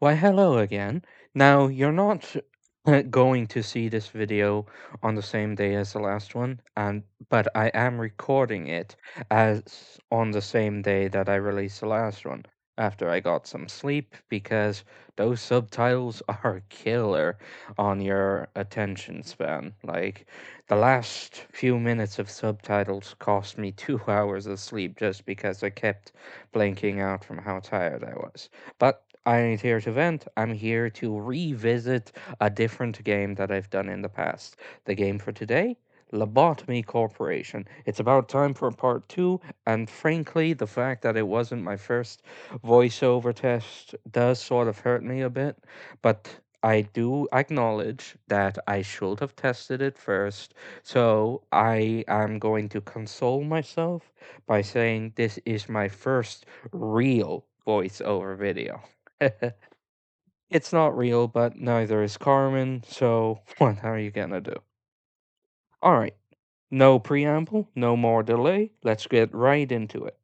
Why, hello again. Now, you're not going to see this video on the same day as the last one, and but I am recording it as on the same day that I released the last one after I got some sleep because those subtitles are killer on your attention span. Like the last few minutes of subtitles cost me 2 hours of sleep just because I kept blanking out from how tired I was. But I ain't here to vent. I'm here to revisit a different game that I've done in the past. The game for today? Lobotomy Corporation. It's about time for part two, and frankly, the fact that it wasn't my first voiceover test does sort of hurt me a bit, but I do acknowledge that I should have tested it first, so I am going to console myself by saying this is my first real voiceover video. It's not real, but neither is Carmen, so what are you gonna do? Alright, no preamble, no more delay, let's get right into it.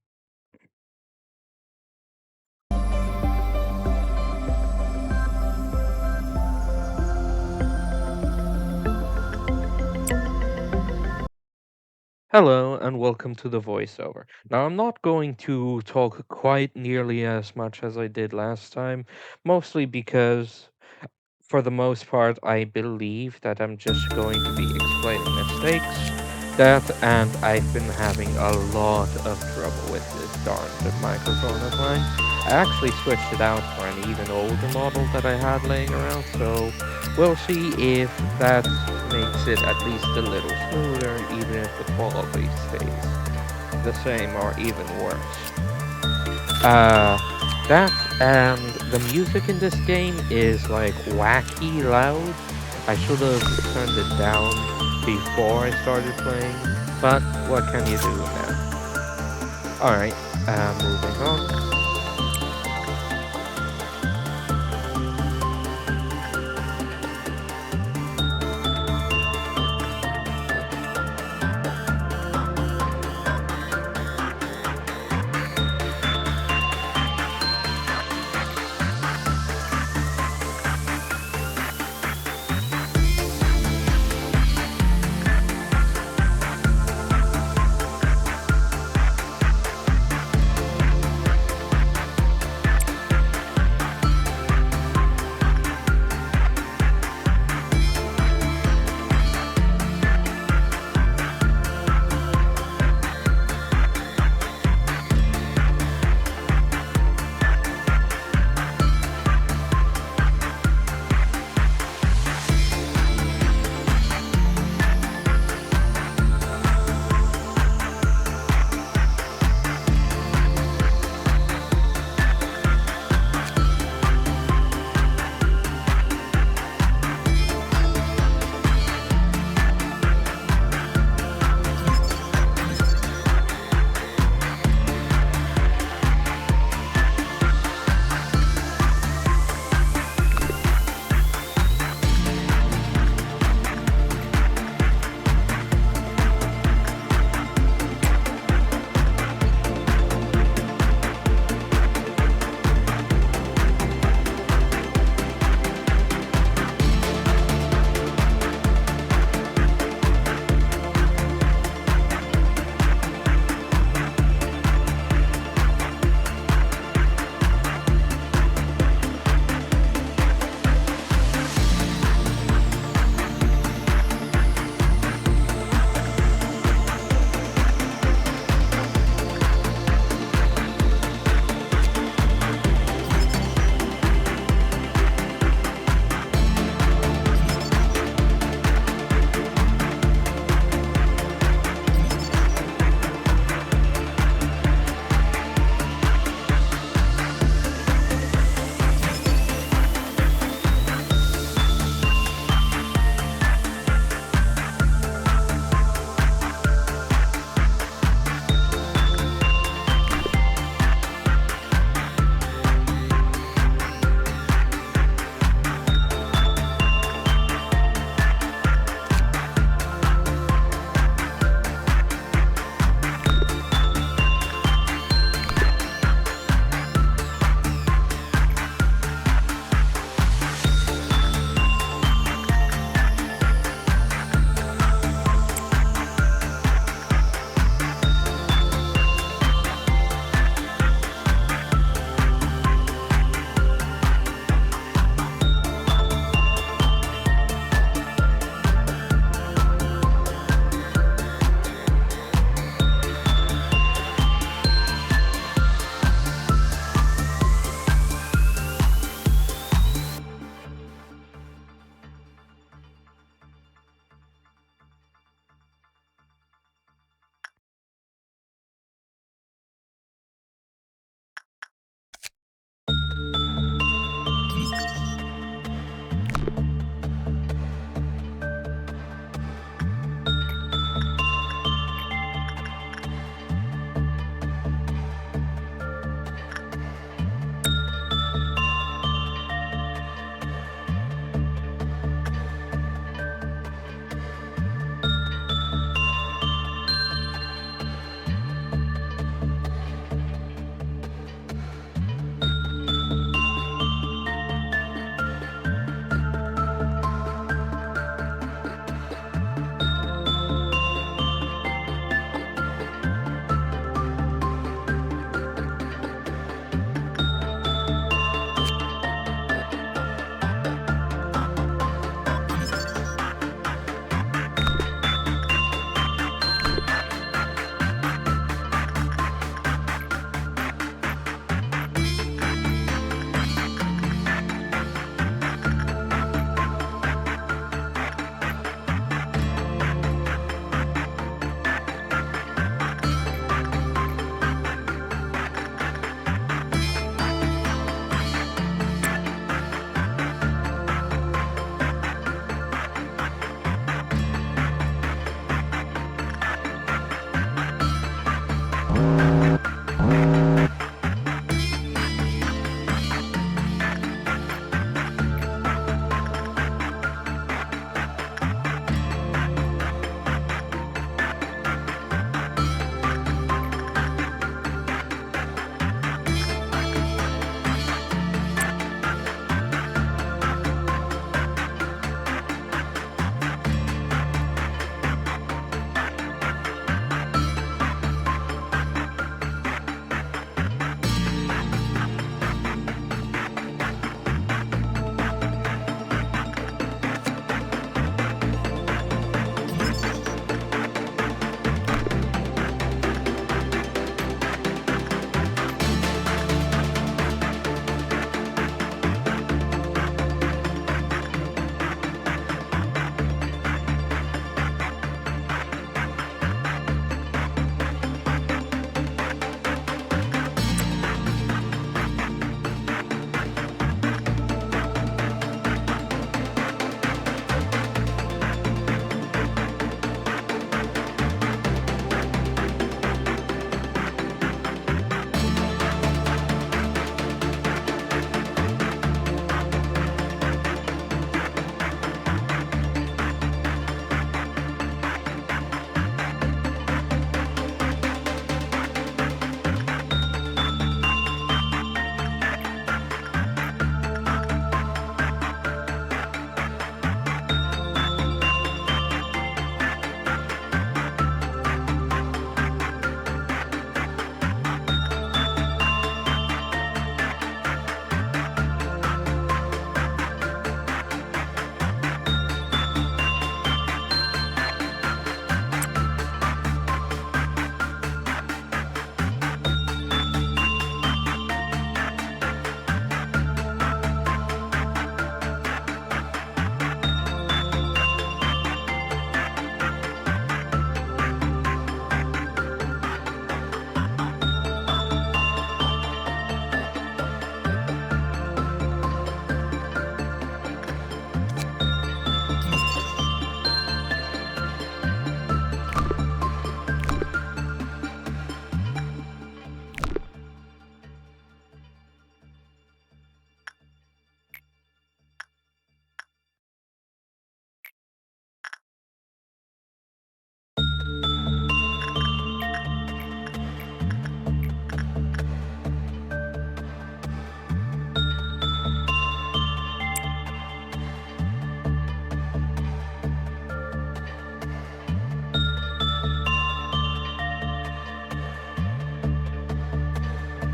Hello, and welcome to the voiceover. Now, I'm not going to talk quite nearly as much as I did last time, mostly because for the most part, I believe that I'm just going to be explaining mistakes. That, and I've been having a lot of trouble with this darn good microphone of mine. I actually switched it out for an even older model that I had laying around, so we'll see if that makes it at least a little smoother, even if the quality stays the same or even worse. Uh, that and the music in this game is like wacky loud. I should have turned it down before I started playing, but what can you do now? Alright, moving on.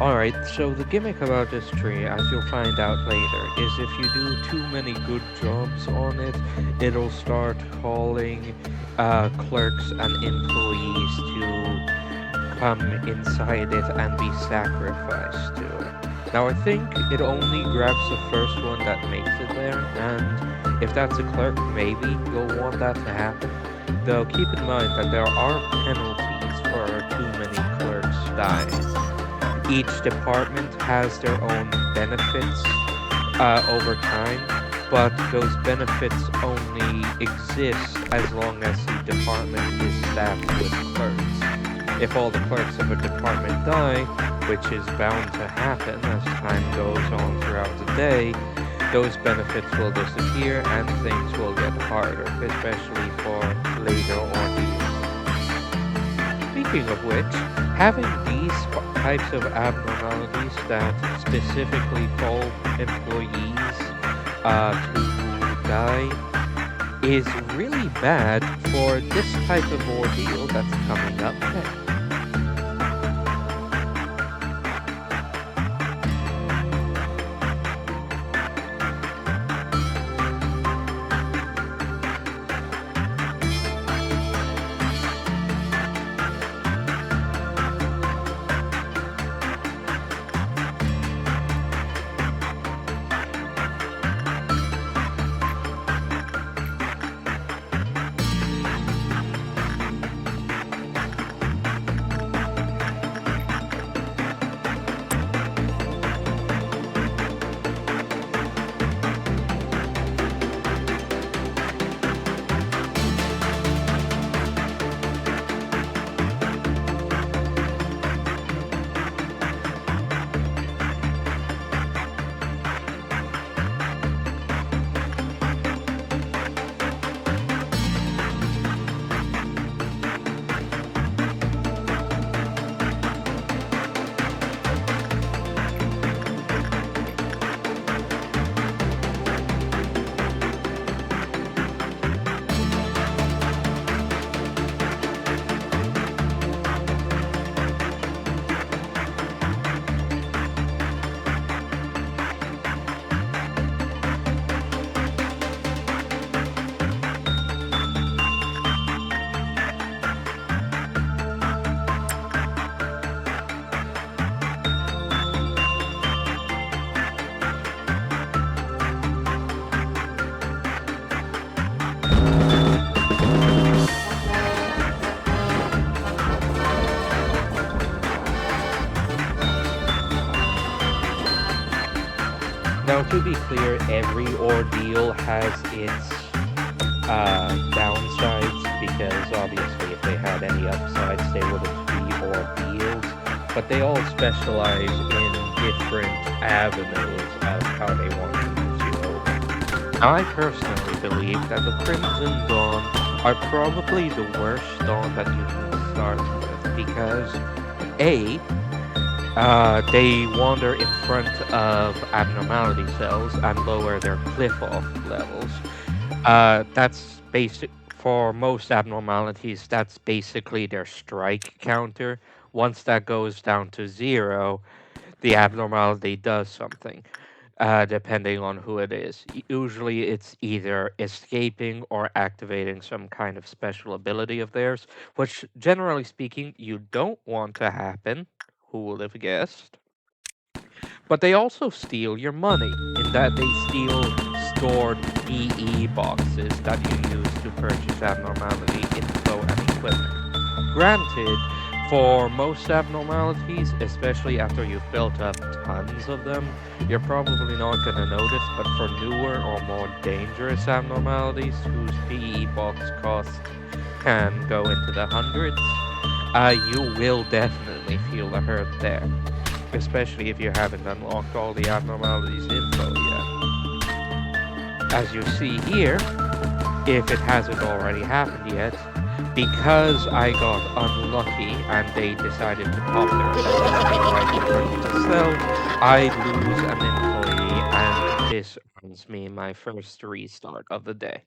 Alright, so the gimmick about this tree, as you'll find out later, is if you do too many good jobs on it, it'll start calling clerks and employees to come inside it and be sacrificed to it. Now, I think it only grabs the first one that makes it there, and if that's a clerk, maybe you'll want that to happen. Though keep in mind that there are penalties for too many clerks dying. Each department has their own benefits over time, but those benefits only exist as long as the department is staffed with clerks. If all the clerks of a department die, which is bound to happen as time goes on throughout the day, those benefits will disappear and things will get harder, especially for later ordeals. Speaking of which, having these types of abnormalities that specifically call employees to die is really bad for this type of ordeal that's coming up next. Now, to be clear, every ordeal has its downsides because obviously, if they had any upsides, they wouldn't be ordeals. But they all specialize in different avenues of how they want to use you over. Now, I personally believe that the Crimson Dawn are probably the worst dawn that you can start with because A, they wander in front of abnormality cells and lower their cliff-off levels. That's basic for most abnormalities. That's basically their strike counter. Once that goes down to zero, the abnormality does something, depending on who it is. Usually, it's either escaping or activating some kind of special ability of theirs, which, generally speaking, you don't want to happen. Who would have guessed? But they also steal your money, in that they steal stored PE boxes that you use to purchase abnormality info and equipment. Granted, for most abnormalities, especially after you've built up tons of them, you're probably not going to notice, but for newer or more dangerous abnormalities whose PE box cost can go into the hundreds, you will definitely feel the hurt there, especially if you haven't unlocked all the abnormalities info yet. As you see here, if it hasn't already happened yet, because I got unlucky and they decided to pop their head right in front of the cell, I lose an employee and this earns me my first restart of the day.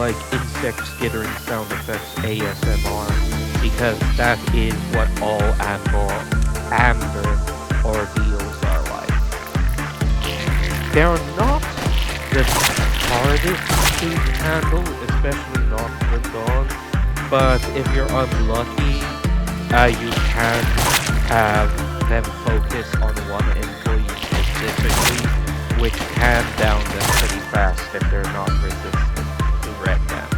like insect skittering sound effects ASMR, because that is what all amber ordeals are like. They're not the hardest to handle, especially not for dogs, but if you're unlucky, you can have them focus on one employee specifically, which can down them pretty fast if they're not resistant to red damage.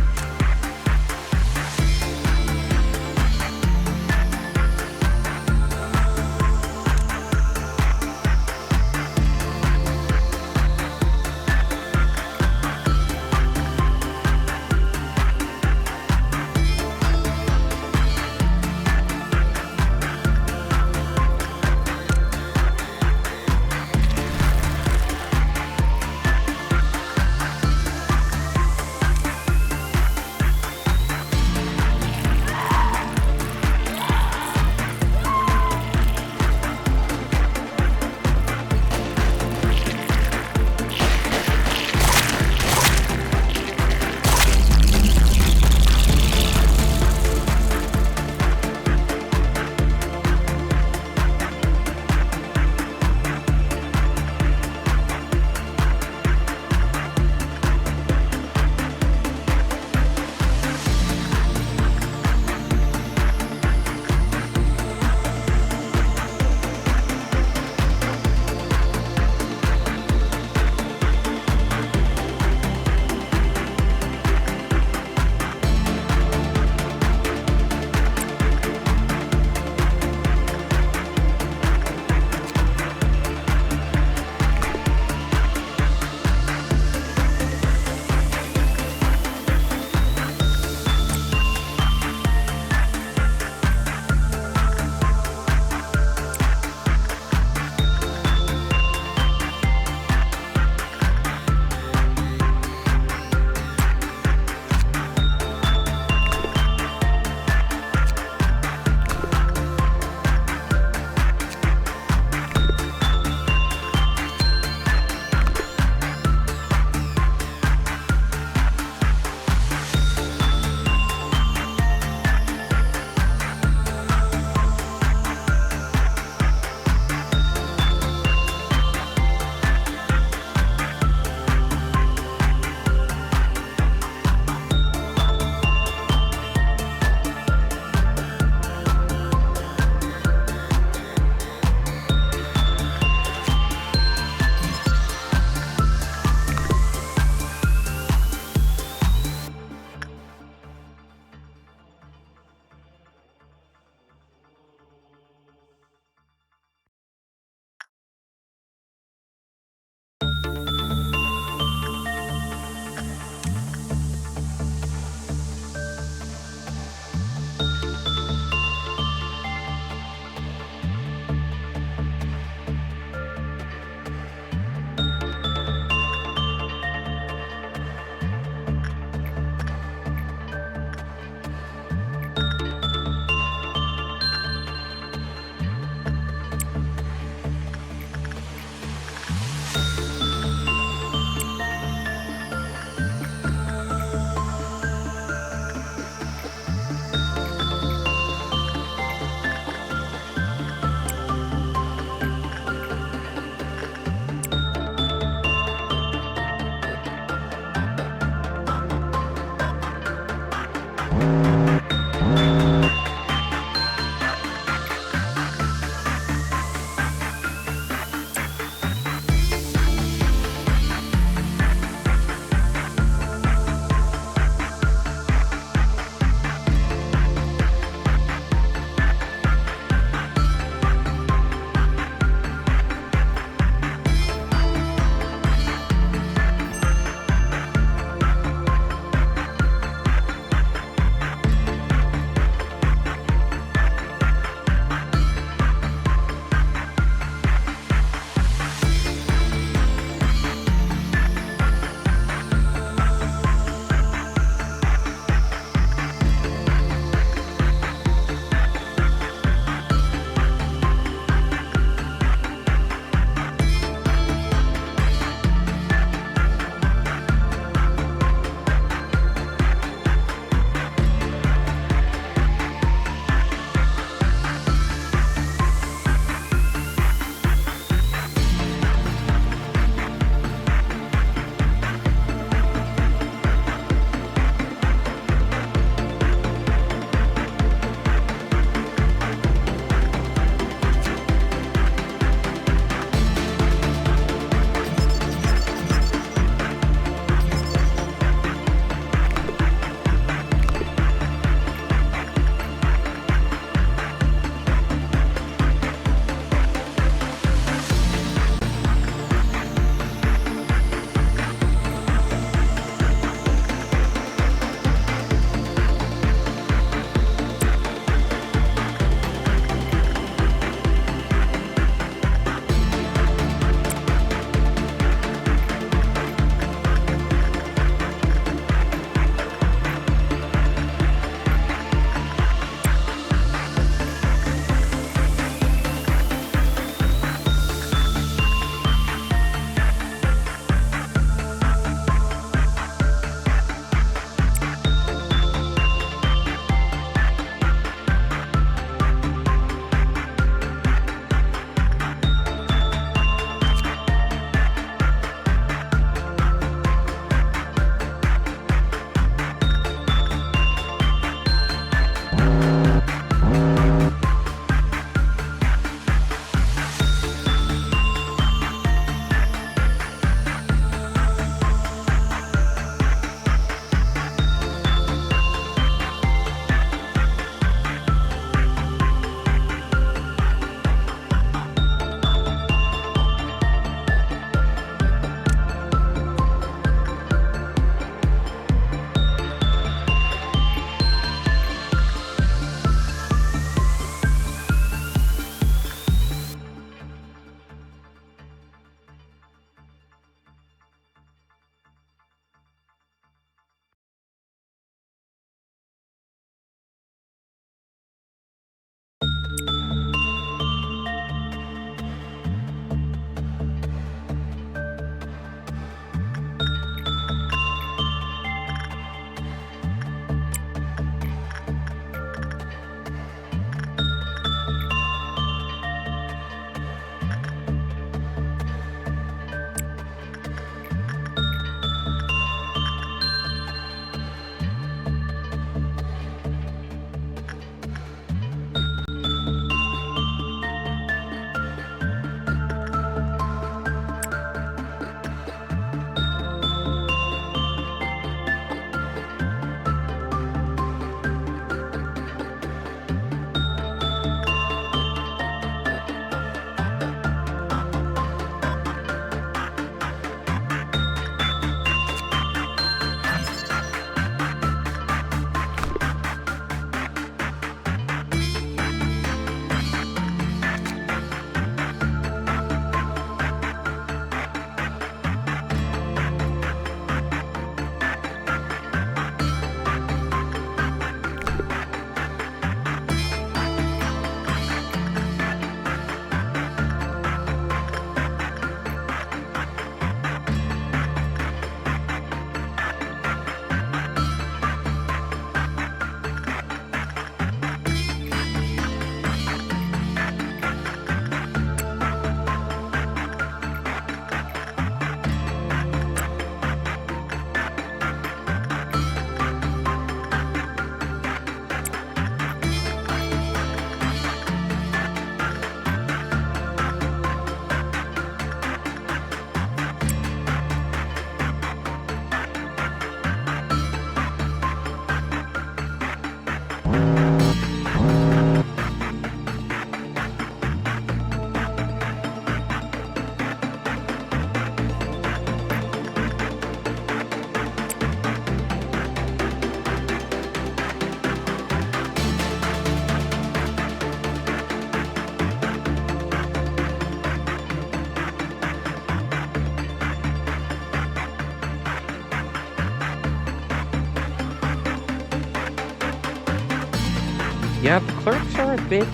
Yeah, the clerks are a bit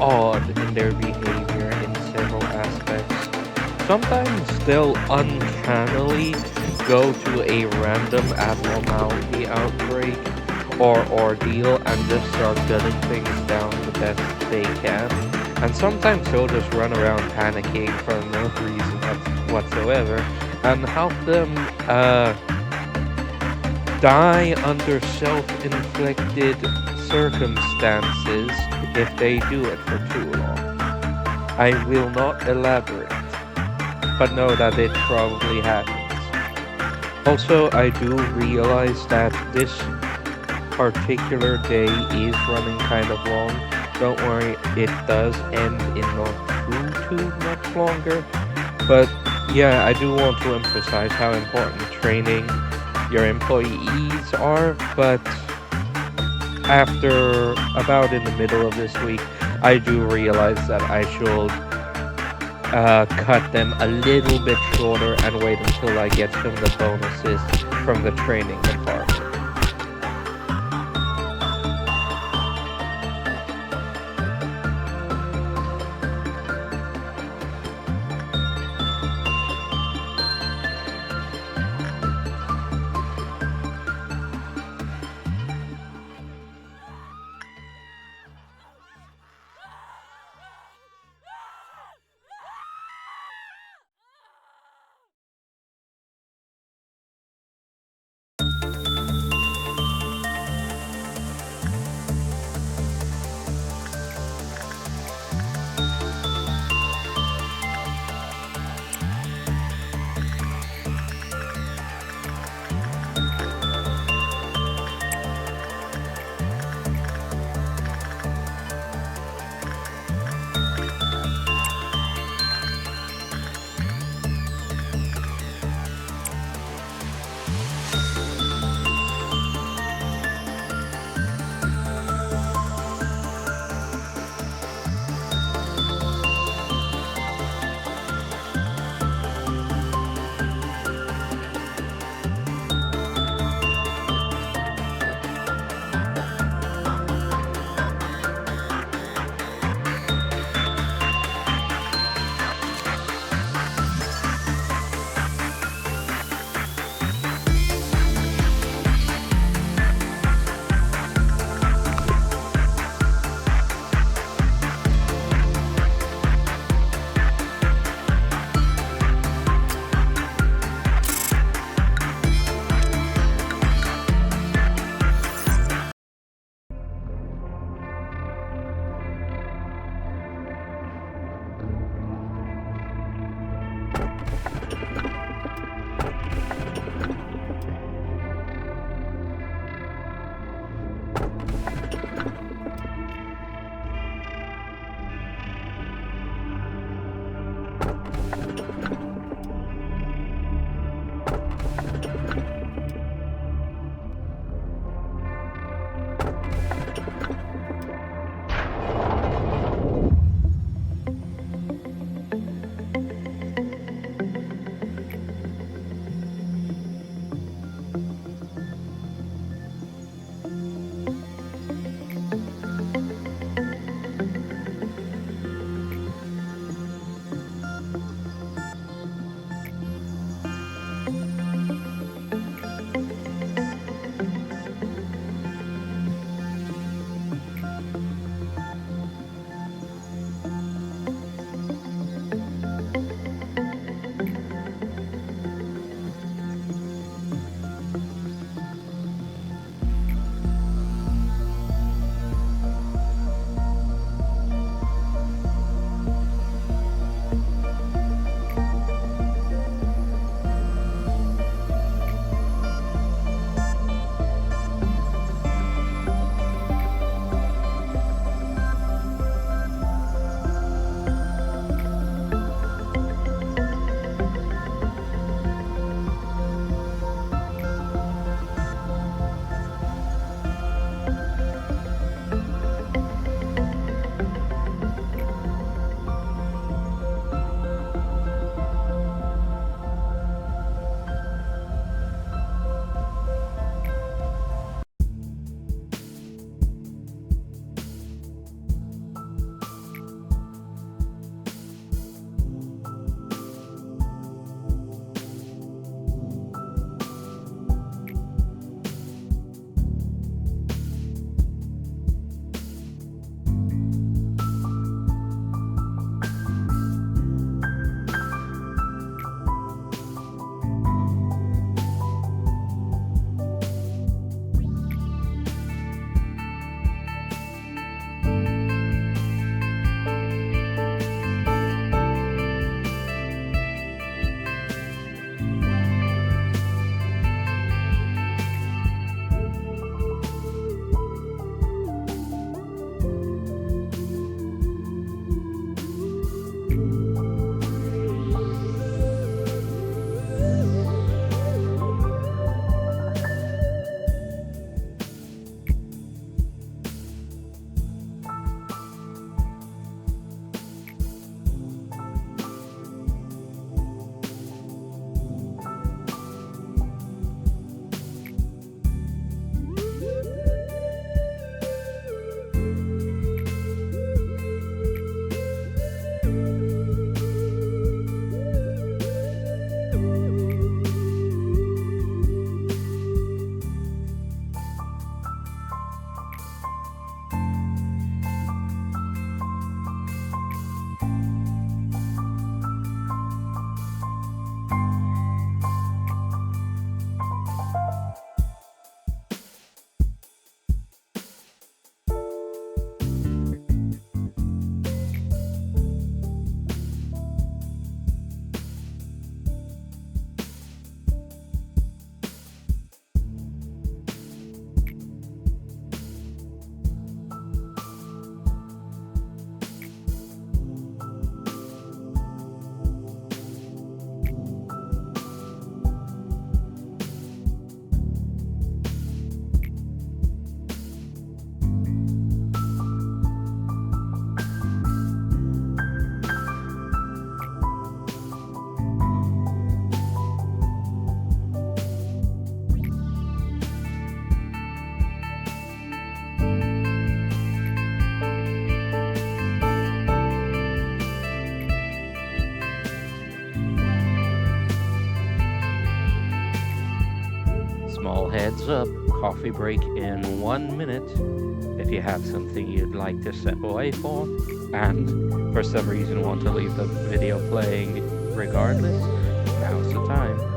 odd in their behavior in several aspects. Sometimes they'll uncannily go to a random abnormality outbreak or ordeal and just start gunning things down the best they can. And sometimes they'll just run around panicking for no reason whatsoever and help them die under self-inflicted circumstances if they do it for too long. I will not elaborate, but know that it probably happens. Also, I do realize that this particular day is running kind of long. Don't worry, it does end in not too much longer. But yeah, I do want to emphasize how important training your employees are. But after about in the middle of this week, I do realize that I should cut them a little bit shorter and wait until I get some of the bonuses from the training department. heads up, coffee break in 1 minute. If you have something you'd like to step away for, and for some reason want to leave the video playing regardless, now's the time.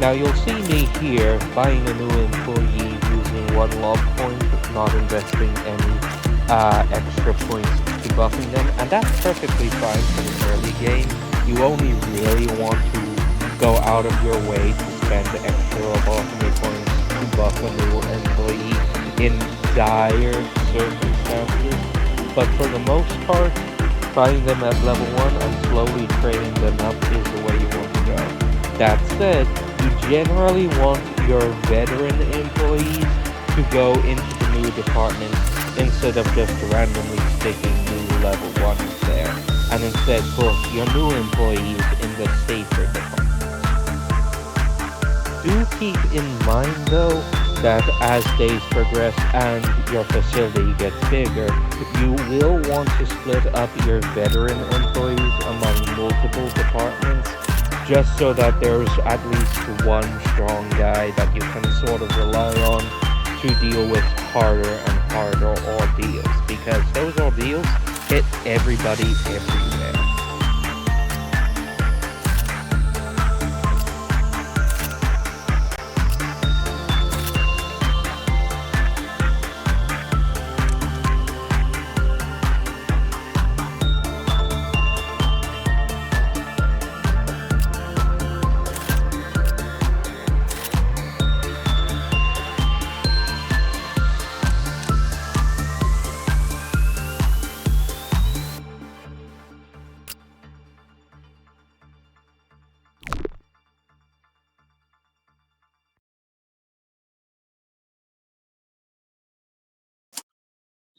Now you'll see me here buying a new employee using one log point, not investing any extra points to buffing them, and that's perfectly fine for the early game. You only really want to go out of your way to spend extra lobotomy points to buff a new employee in dire circumstances. But for the most part, trying them at level 1 and slowly training them up is the way you want to go. That said, you generally want your veteran employees to go into the new department instead of just randomly sticking new level 1s there, and instead put your new employees in the safer department. Do keep in mind though that as days progress and your facility gets bigger, you will want to split up your veteran employees among multiple departments, just so that there's at least one strong guy that you can sort of rely on to deal with harder and harder ordeals, because those ordeals hit everybody everywhere.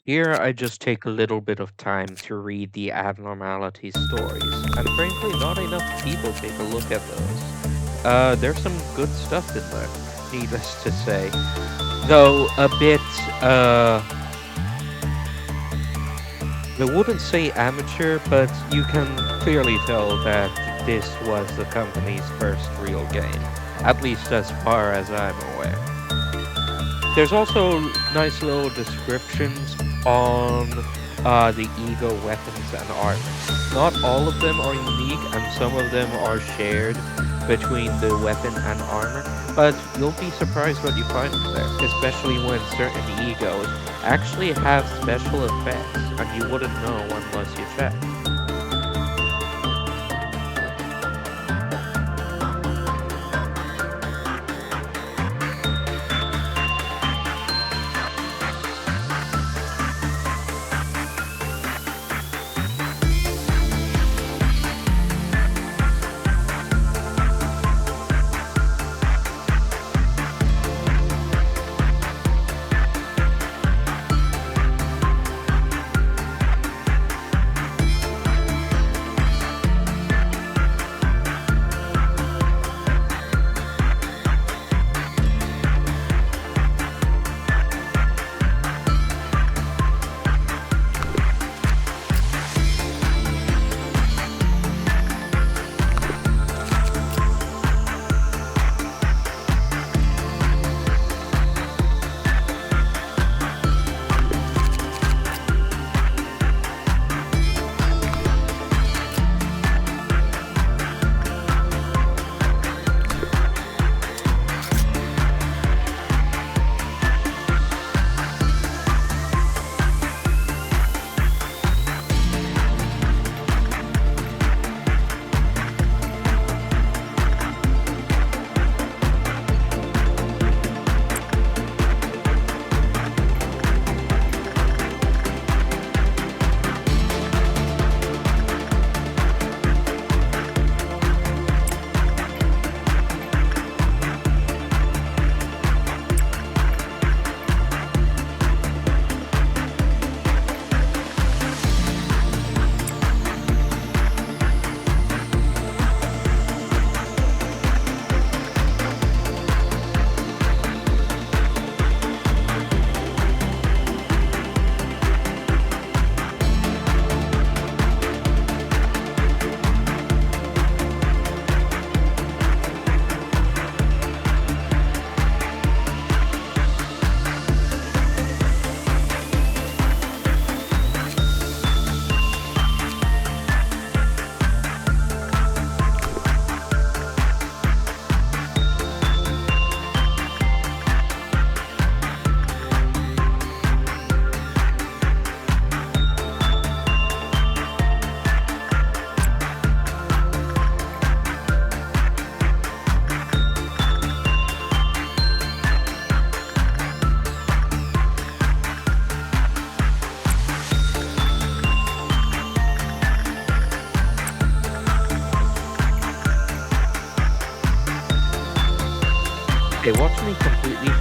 Here I just take a little bit of time to read the abnormality stories, and frankly not enough people take a look at those. There's some good stuff in there, needless to say. Though a bit, I wouldn't say amateur, but you can clearly tell that this was the company's first real game, at least as far as I'm aware. There's also nice little descriptions on the Ego weapons and armor. Not all of them are unique, and some of them are shared between the weapon and armor, but you'll be surprised what you find there, especially when certain Egos actually have special effects, and you wouldn't know unless you check.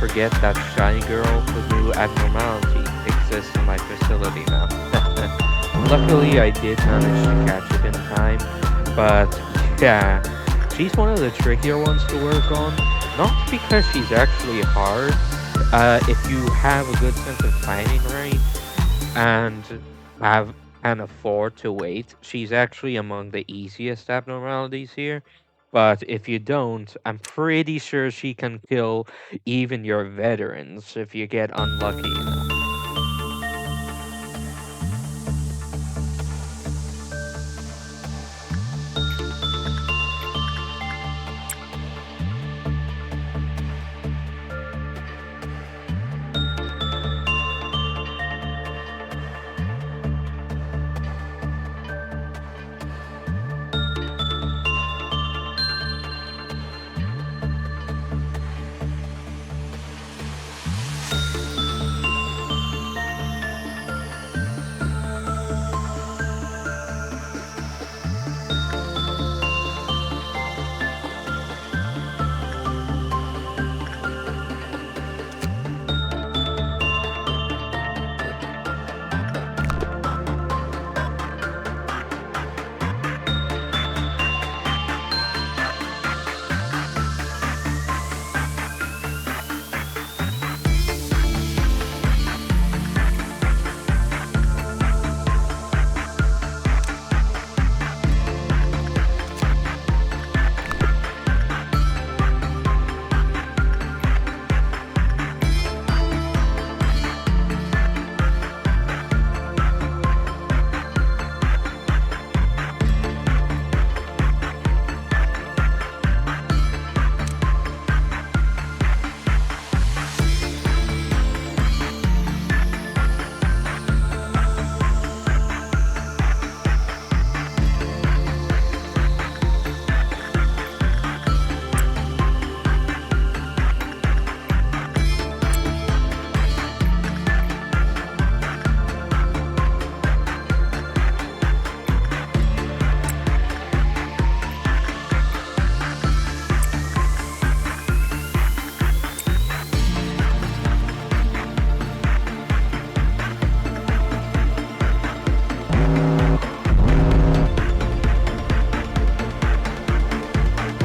forget that shy girl who abnormality exists in my facility now. Luckily, I did manage to catch it in time, but yeah, she's one of the trickier ones to work on. Not because she's actually hard. If you have a good sense of planning, right, and have can afford to wait, she's actually among the easiest abnormalities here. But if you don't, I'm pretty sure she can kill even your veterans if you get unlucky enough.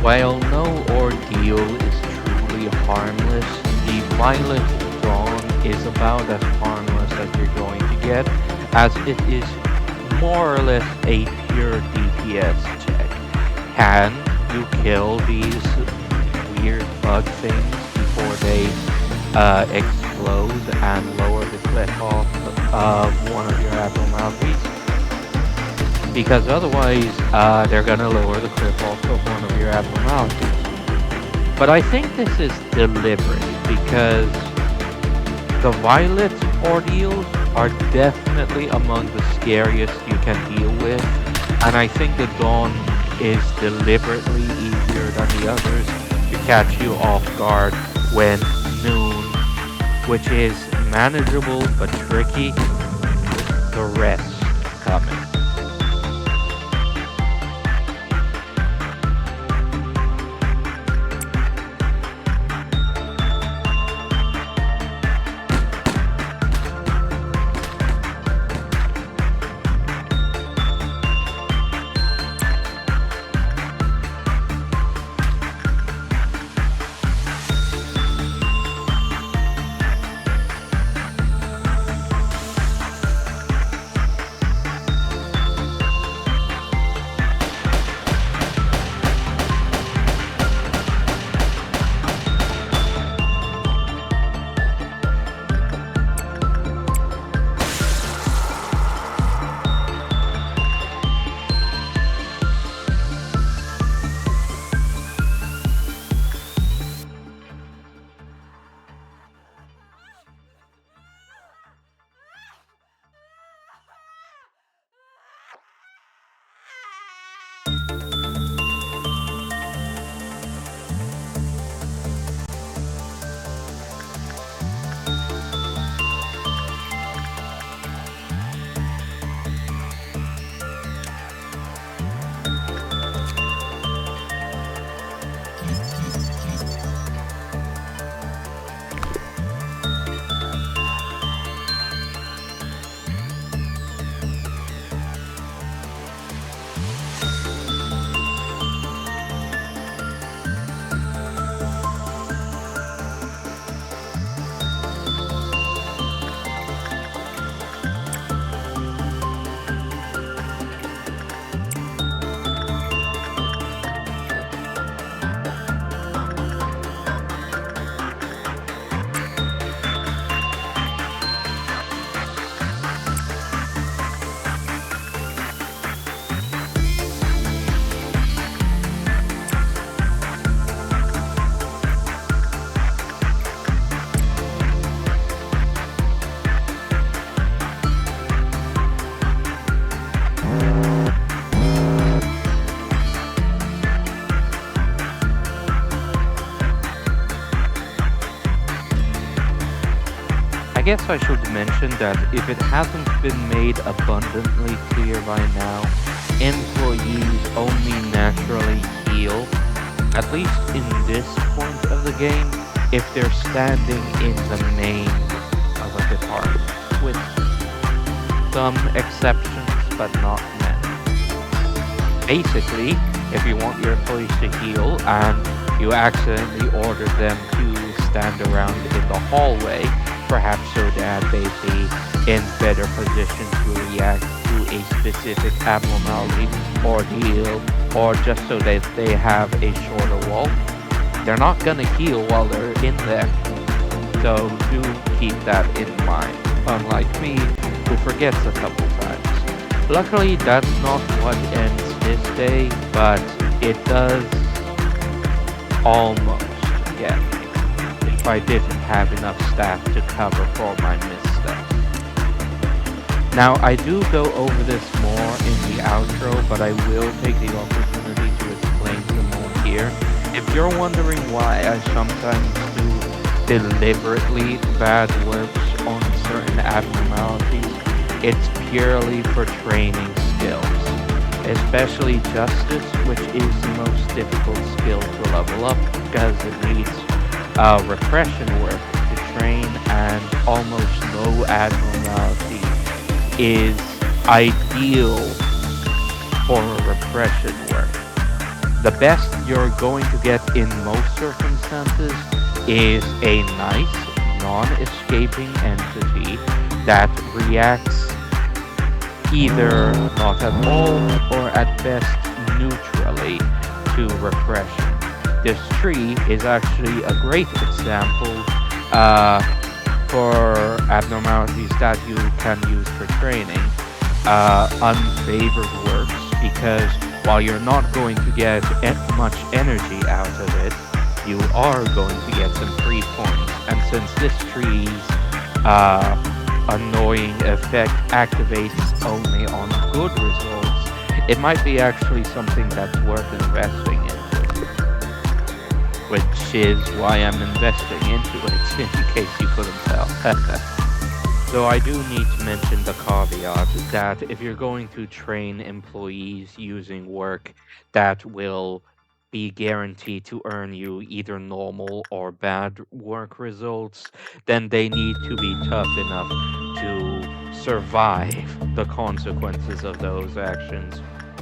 While no ordeal is truly harmless, the violet dawn is about as harmless as you're going to get, as it is more or less a pure DPS check. Can you kill these weird bug things before they explode and lower the clip off of one of your abnormalities? Because otherwise, they're gonna lower the clip off of one of your abnormalities. But I think this is deliberate because the violet ordeals are definitely among the scariest you can deal with, and I think the dawn is deliberately easier than the others to catch you off guard when noon, which is manageable but tricky, with the rest coming. guess I should mention that if it hasn't been made abundantly clear by now, employees only naturally heal, at least in this point of the game, if they're standing in the name of a department, with some exceptions, but not many. Basically, if you want your employees to heal and you accidentally order them to stand around in the hallway, perhaps so that they'd be in better position to react to a specific abnormality or heal, or just so that they have a shorter wall, they're not gonna heal while they're in there. So do keep that in mind, unlike me, who forgets a couple times. Luckily, that's not what ends this day, but it does almost get me if I didn't have enough staff to cover for my missteps. Now, I do go over this more in the outro, but I will take the opportunity to explain some more here. If you're wondering why I sometimes do deliberately bad works on certain abnormalities, it's purely for training skills, especially Justice, which is the most difficult skill to level up because it needs repression work to train, and almost no abnormality is ideal for repression work. The best you're going to get in most circumstances is a nice, non-escaping entity that reacts either not at all or at best neutrally to repression. This tree is actually a great example for abnormalities that you can use for training. Unfavored works, because while you're not going to get much energy out of it, you are going to get some free points. And since this tree's annoying effect activates only on good results, it might be actually something that's worth investing into. Which is why I'm investing into it, in case you couldn't tell. So I do need to mention the caveat that if you're going to train employees using work that will be guaranteed to earn you either normal or bad work results, then they need to be tough enough to survive the consequences of those actions,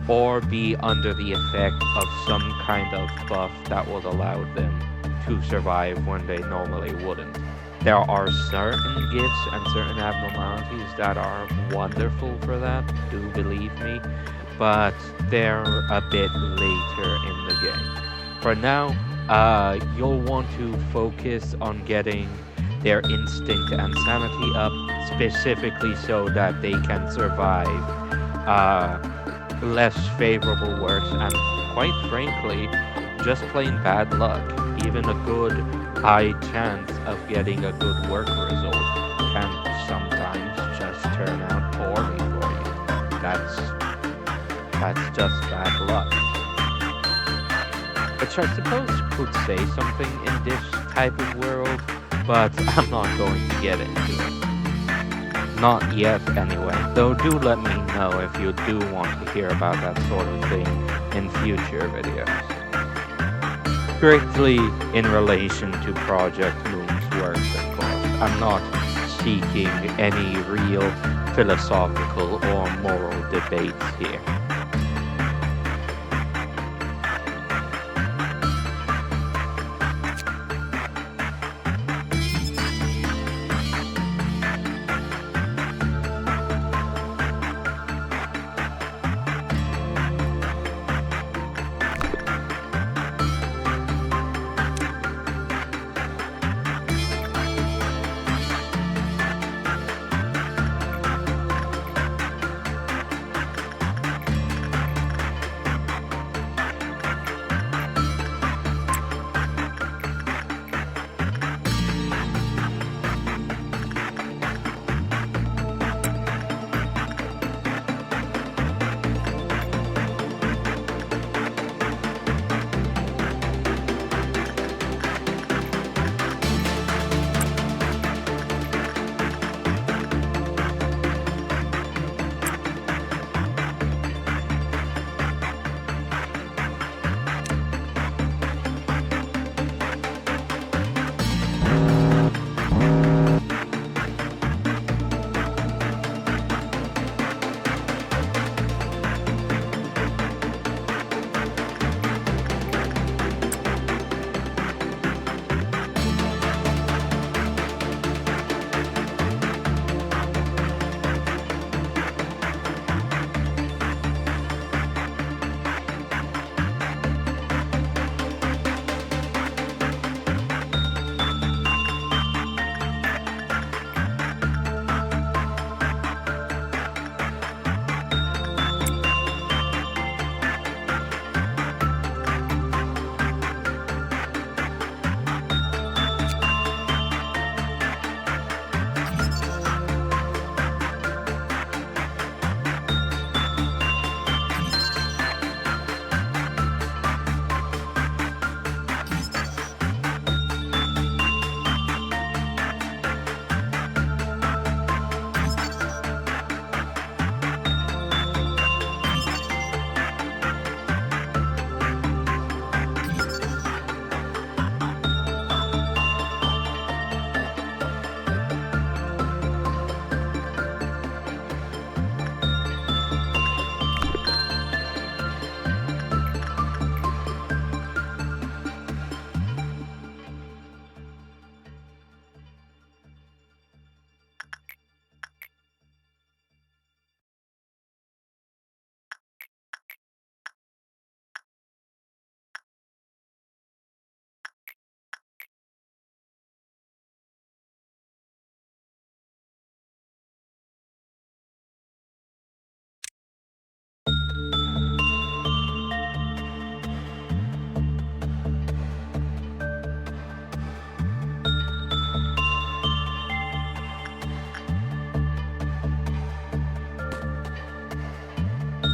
or be under the effect of some kind of buff that would allow them to survive when they normally wouldn't. There are certain gifts and certain abnormalities that are wonderful for that, do believe me, but they're a bit later in the game. For now, you'll want to focus on getting their instinct and sanity up, specifically so that they can survive less favorable works, and quite frankly, just plain bad luck. Even a good high chance of getting a good work result can sometimes just turn out poorly for you. That's just bad luck. Which I suppose could say something in this type of world, but I'm not going to get into it. Not yet, anyway. Though do let me know if you do want to hear about that sort of thing in future videos. Strictly in relation to Project Moon's works, of course. I'm not seeking any real philosophical or moral debates here.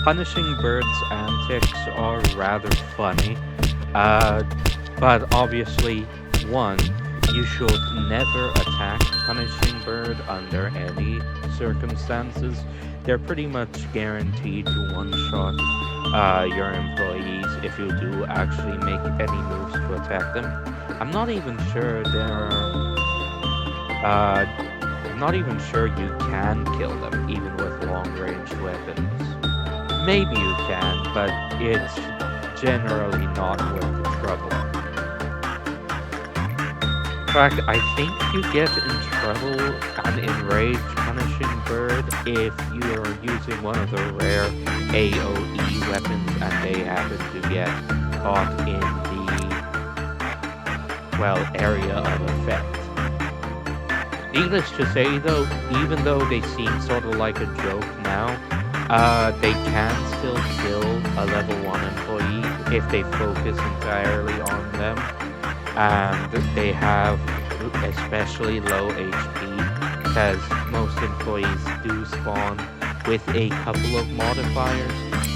Punishing Bird's antics are rather funny, uh, but obviously, one, you should never attack Punishing Bird under any circumstances. They're pretty much guaranteed to one-shot your employees if you do actually make any moves to attack them. I'm not even sure there are uh, I'm not even sure you can kill them, even with long-range weapons. Maybe you can, but it's generally not worth the trouble. In fact, I think you get in trouble and enraged punishing bird if you're using one of the rare AoE weapons and they happen to get caught in the, well, area of effect. Needless to say, though, even though they seem sort of like a joke now, they can still kill a level 1 employee if they focus entirely on them. And they have especially low HP, because most employees do spawn with a couple of modifiers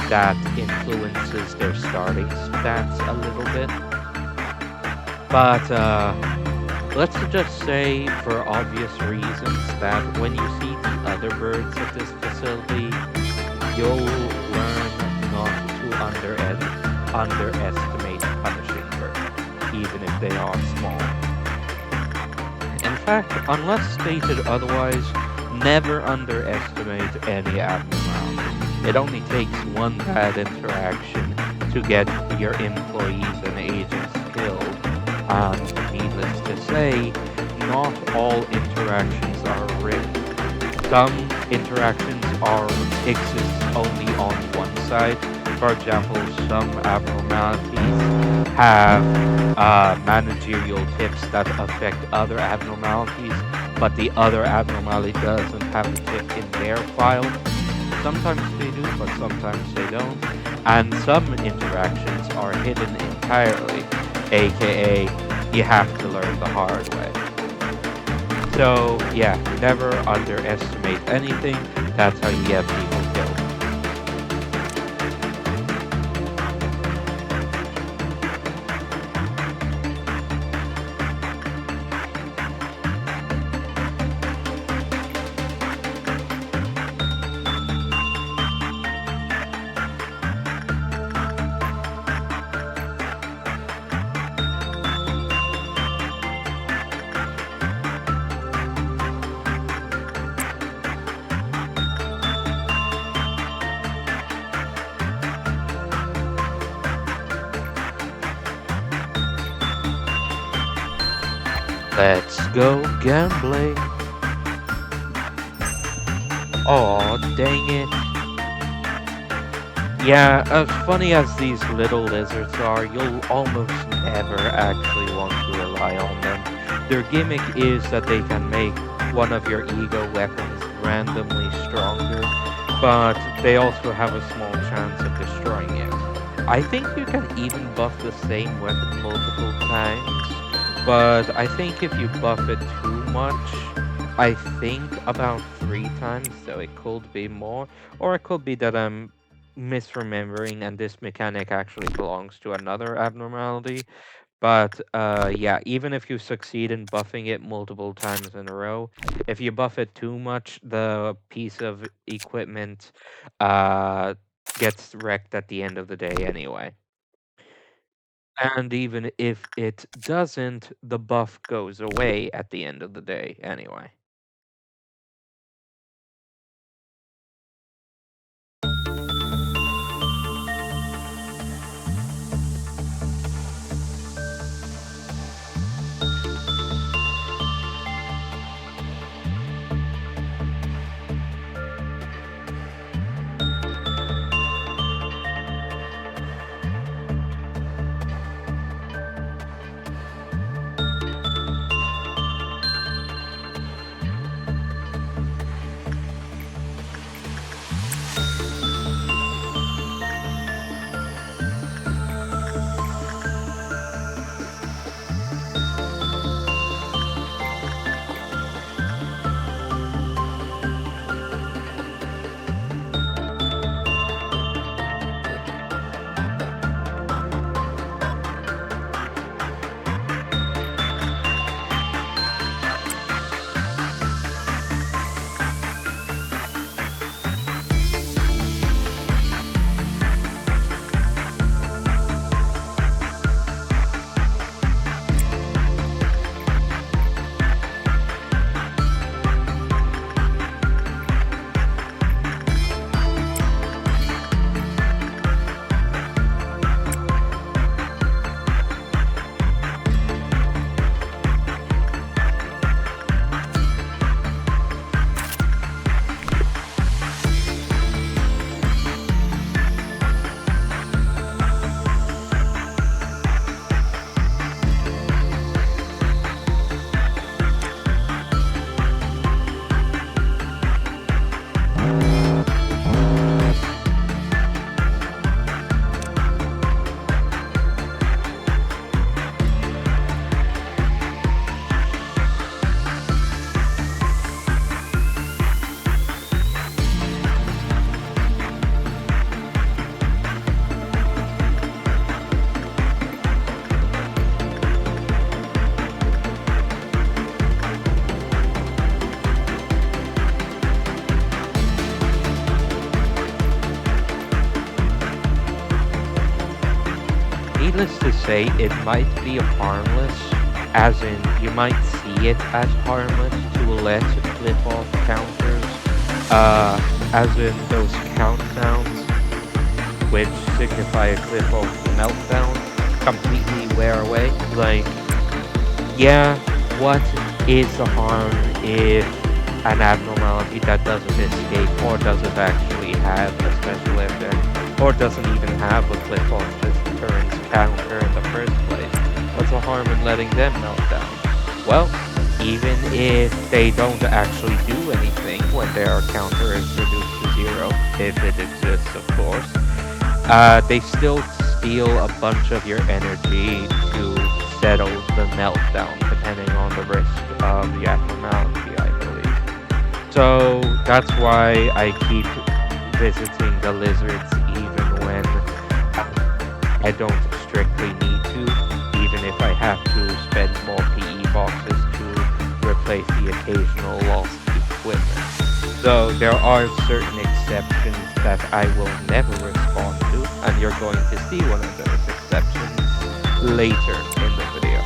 that influences their starting stats a little bit. But, let's just say, for obvious reasons, that when you see the other birds at this facility, you'll learn not to underestimate punishing birds, even if they are small. In fact, unless stated otherwise, never underestimate any abnormality. It only takes one bad interaction to get your employees and agents killed. Needless to say, not all interactions are rigged. Some interactions exist only on one side. For example, some abnormalities have managerial tips that affect other abnormalities, but the other abnormality doesn't have a tip in their file. Sometimes they do, but sometimes they don't. And some interactions are hidden entirely, aka you have to learn the hard way. So yeah, never underestimate anything. That's how you get people killed. Let's go gambling. Aw, dang it. Yeah, as funny as these little lizards are, you'll almost never actually want to rely on them. Their gimmick is that they can make one of your ego weapons randomly stronger, but they also have a small chance of destroying it. I think you can even buff the same weapon multiple times, but I think if you buff it too much, I think about 3 times, so it could be more, or it could be that I'm misremembering and this mechanic actually belongs to another abnormality. But yeah, even if you succeed in buffing it multiple times in a row, if you buff it too much, the piece of equipment uh, gets wrecked at the end of the day anyway. And even if it doesn't, the buff goes away at the end of the day anyway. needless to say, it might be harmless, as in you might see it as harmless to let flip off counters, as in those countdowns, which signify a clip of the meltdown, completely wear away. Like, yeah, what is the harm if an abnormality that doesn't escape or doesn't actually have a special effect or doesn't even have a clip off deterrence counter in the first place? What's the harm in letting them melt down? Well, even if they don't actually do anything when their counter is reduced to zero, if it exists, of course, they still steal a bunch of your energy to settle the meltdown, depending on the risk of the abnormality, I believe. So that's why I keep visiting the lizards even when I don't strictly need to, even if I have to spend more PE boxes to replace the occasional lost equipment. Though there are certain exceptions that I will never respond to, and you're going to see one of those exceptions later in the video.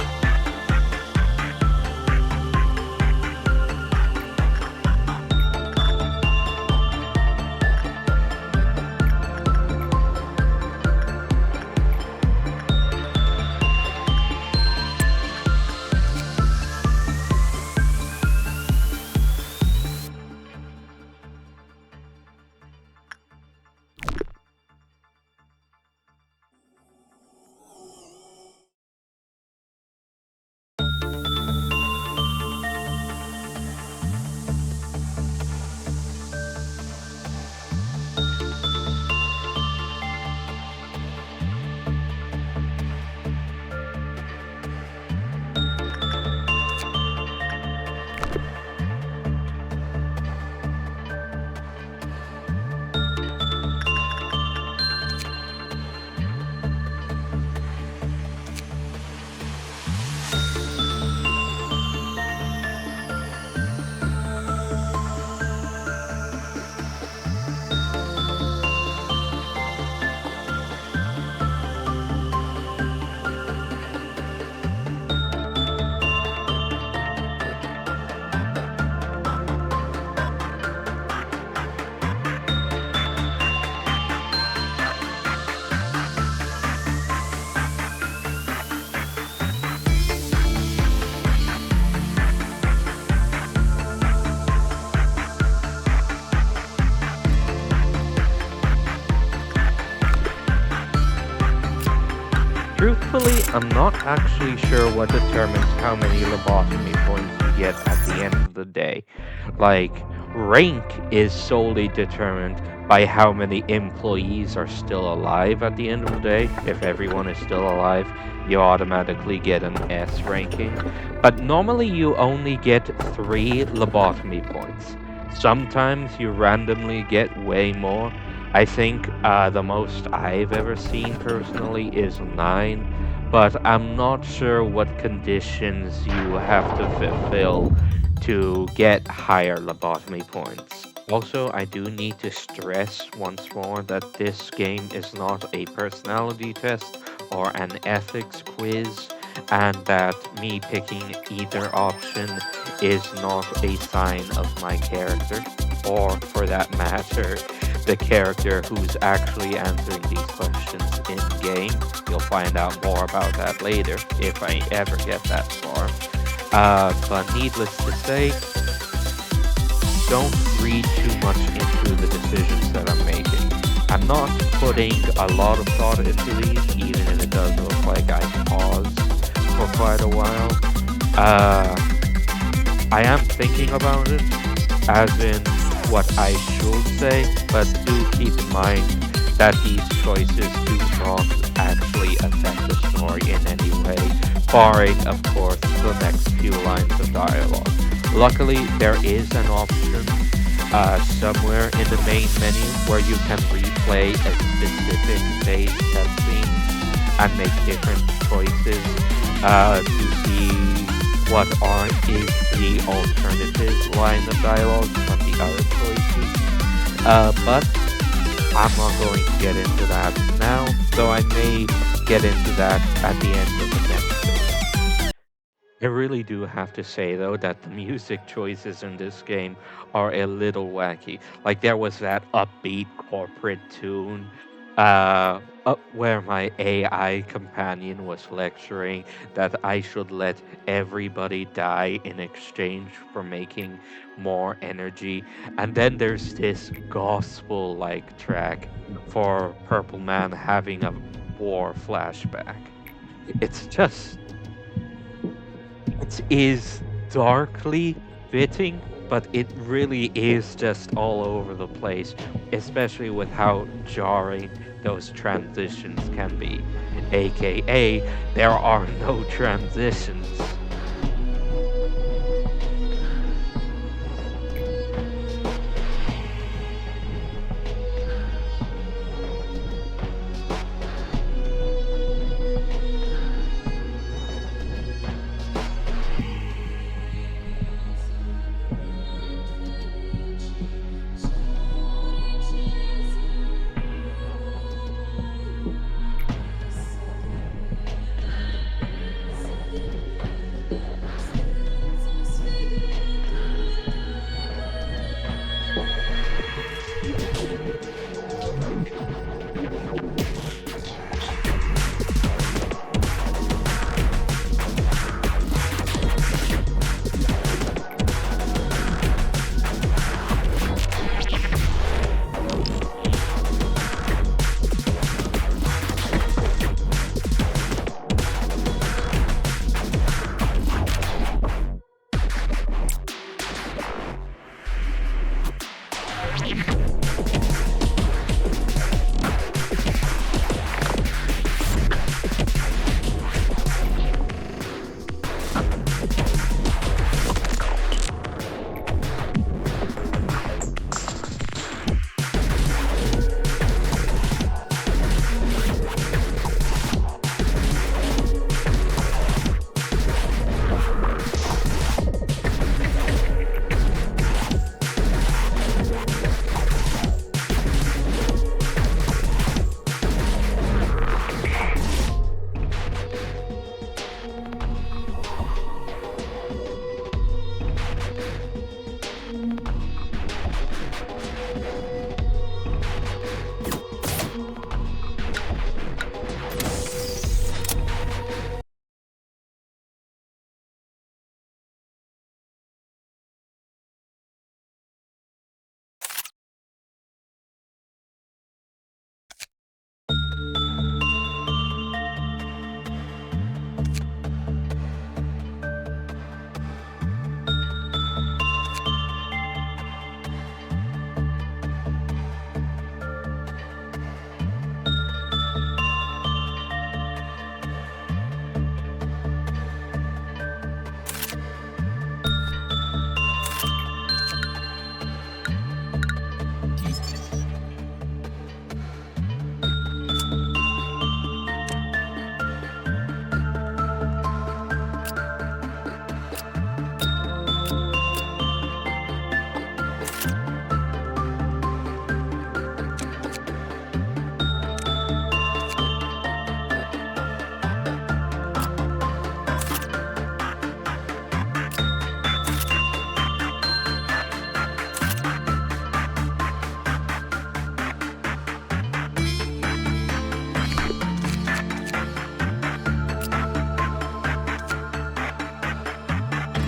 Truthfully, I'm not actually sure what determines how many lobotomy points you get at the end of the day. Like, rank is solely determined by how many employees are still alive at the end of the day. If everyone is still alive, you automatically get an S ranking. But normally you only get 3 lobotomy points. Sometimes you randomly get way more. I think the most I've ever seen personally is 9, but I'm not sure what conditions you have to fulfill to get higher lobotomy points. Also, I do need to stress once more that this game is not a personality test or an ethics quiz, and that me picking either option is not a sign of my character, or for that matter, the character who's actually answering these questions in game. You'll find out more about that later, if I ever get that far. But needless to say, don't read too much into the decisions that I'm making. I'm not putting a lot of thought into these, even if it does look like I paused for quite a while. I am thinking about it, as in what I should say, but do keep in mind that these choices do not actually affect the story in any way, barring, of course, the next few lines of dialogue. Luckily, there is an option somewhere in the main menu where you can replay a specific phase cutscene and make different choices to see what is the alternative line of dialogue from the other choices. But I'm not going to get into that now. so I may get into that at the end of the episode. I really do have to say though that the music choices in this game are a little wacky. Like there was that upbeat corporate tune where my AI companion was lecturing that I should let everybody die in exchange for making more energy. And then there's this gospel like track for Purple Man having a war flashback. It's just it is darkly fitting, but it really is just all over the place, especially with how jarring those transitions can be. AKA, there are no transitions.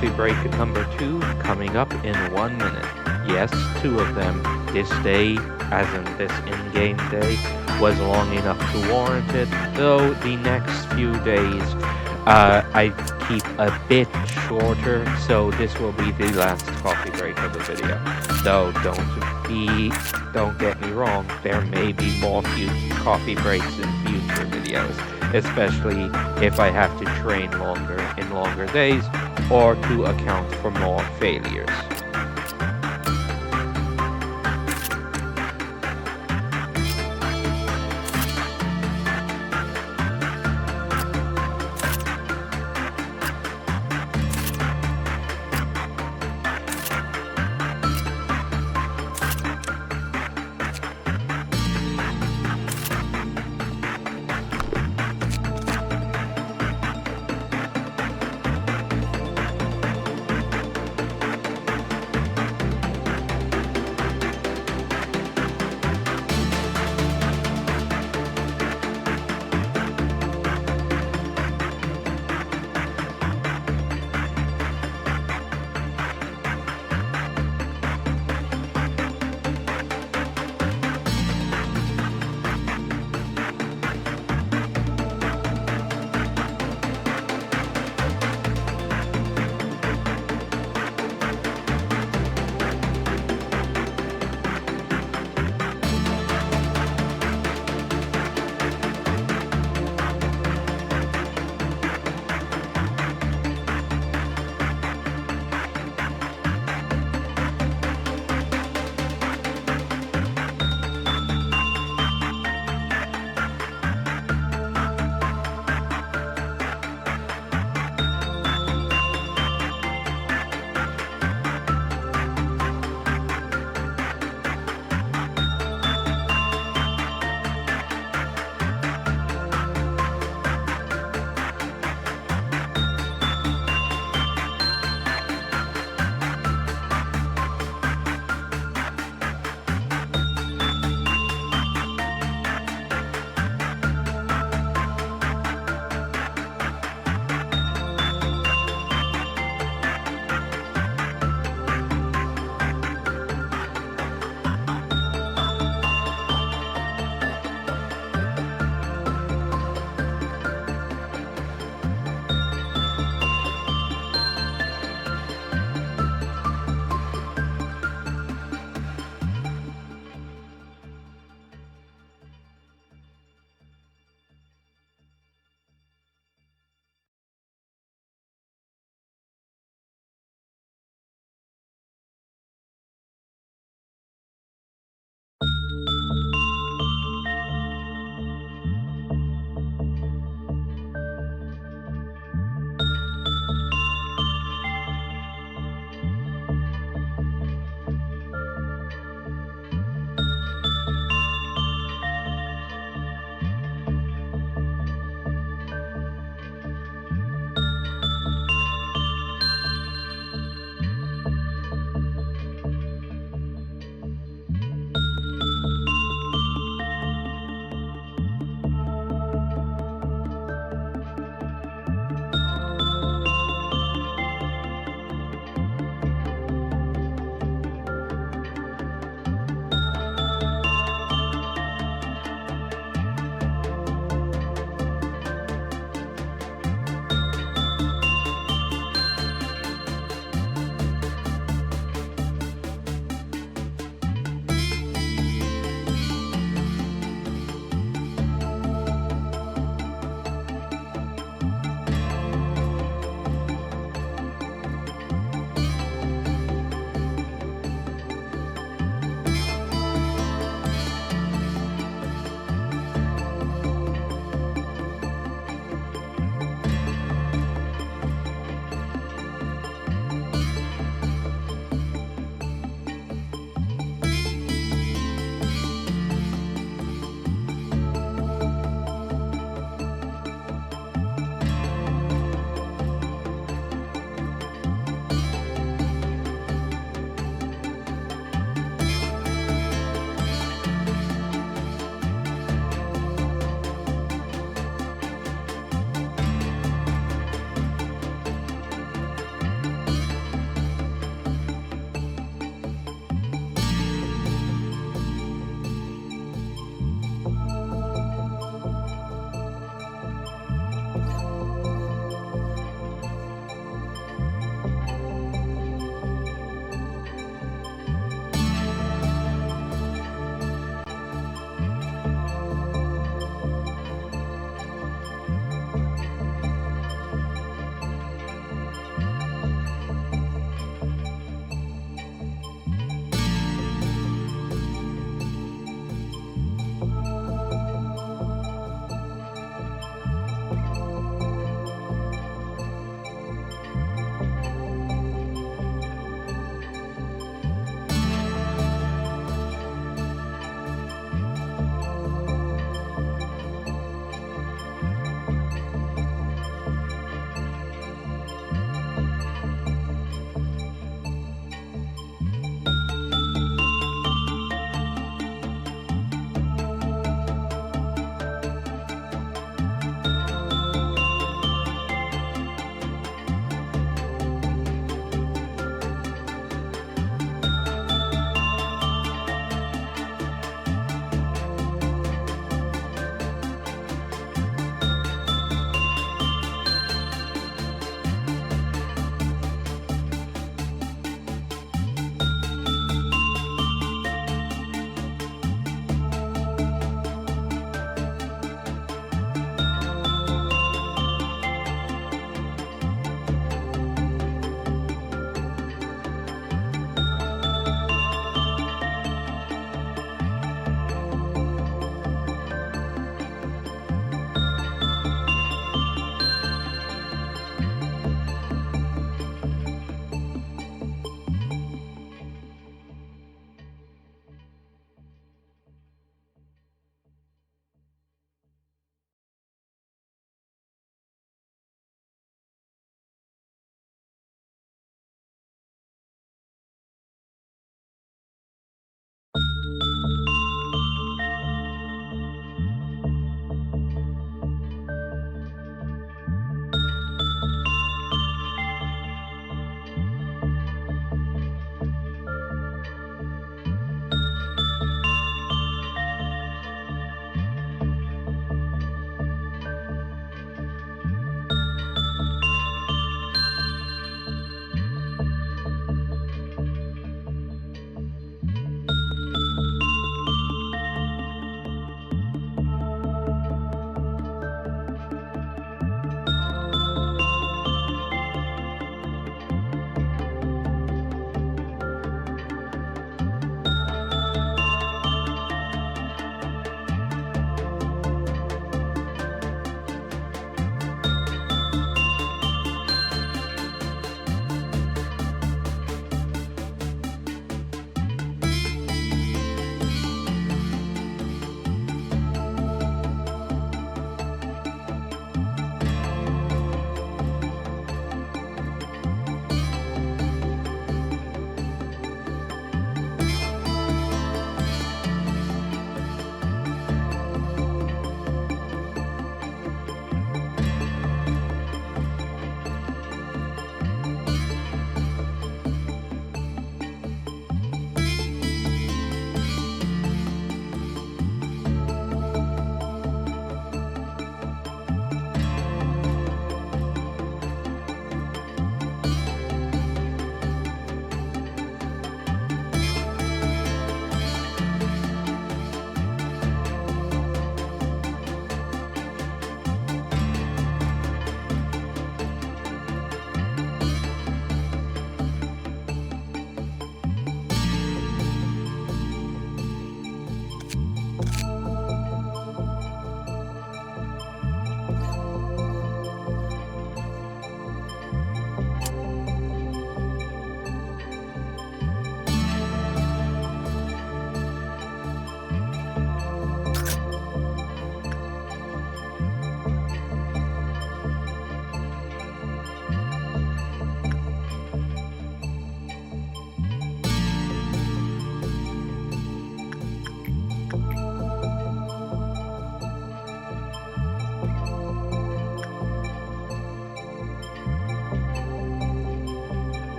Coffee break number 2 coming up in 1 minute. Yes, 2 of them. This day, as in this in-game day, was long enough to warrant it, though the next few days I keep a bit shorter, so this will be the last coffee break of the video. Though don't get me wrong, there may be more coffee breaks in future videos, especially if I have to train longer in longer days or to account for more failures.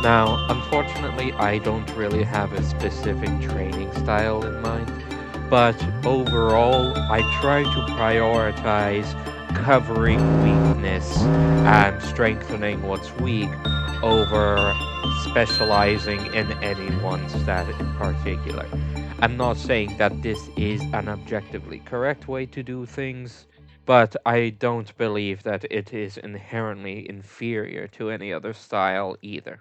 Now, unfortunately, I don't really have a specific training style in mind, but overall, I try to prioritize covering weakness and strengthening what's weak over specializing in any one stat in particular. I'm not saying that this is an objectively correct way to do things, but I don't believe that it is inherently inferior to any other style either.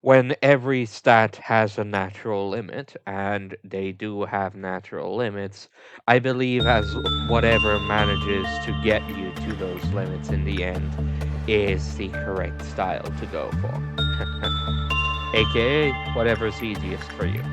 When every stat has a natural limit, and they do have natural limits, I believe as whatever manages to get you to those limits in the end is the correct style to go for. AKA whatever's easiest for you.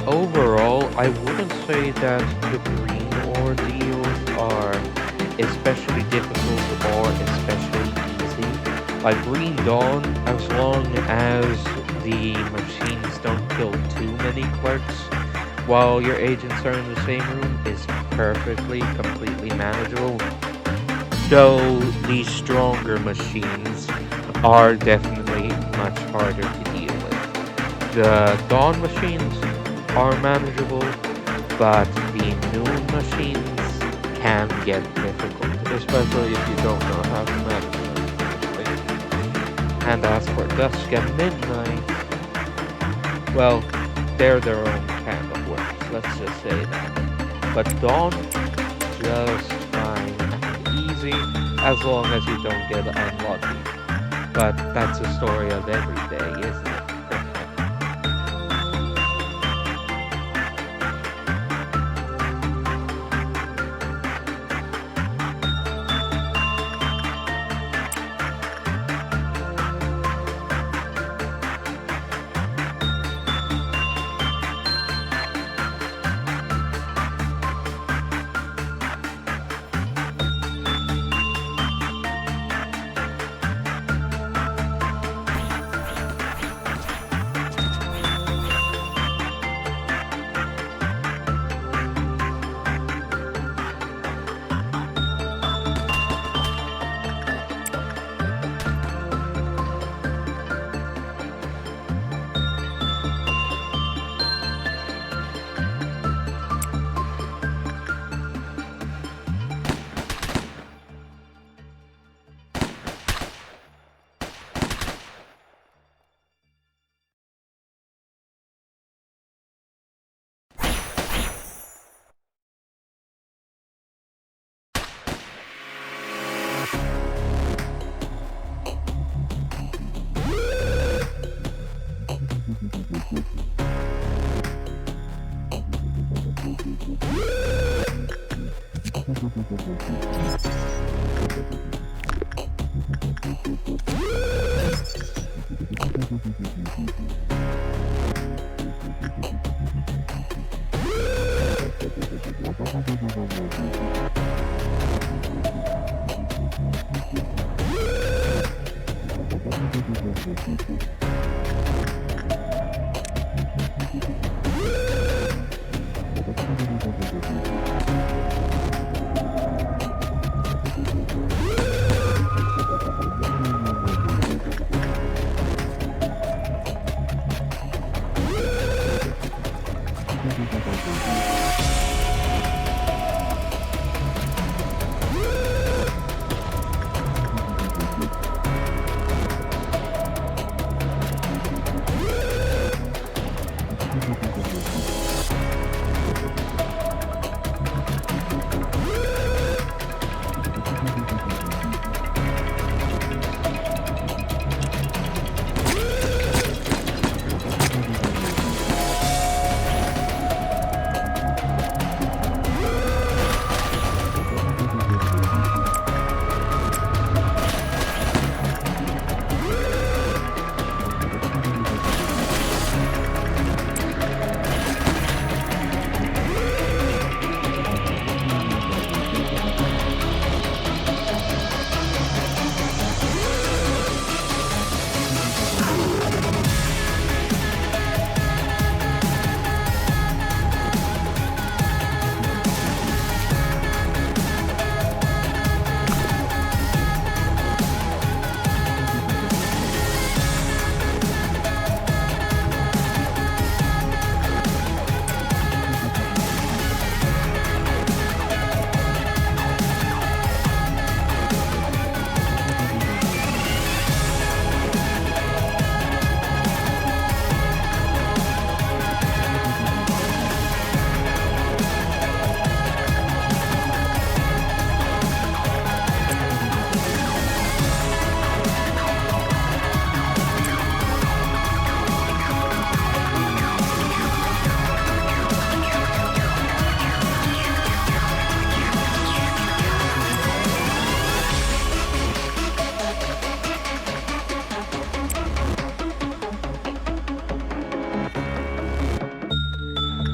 Overall, I wouldn't say that the green ordeals are especially difficult or especially easy. Like Green Dawn, as long as the machines don't kill too many clerks while your agents are in the same room, is perfectly, completely manageable. Though these stronger machines are definitely much harder to deal with. The Dawn machines are manageable, but the noon machines can get difficult, especially if you don't know how to manage them. And as for dusk and midnight, well, they're their own can of worms, let's just say that. But dawn, just fine and easy, as long as you don't get unlucky. But that's a story of every day, isn't it?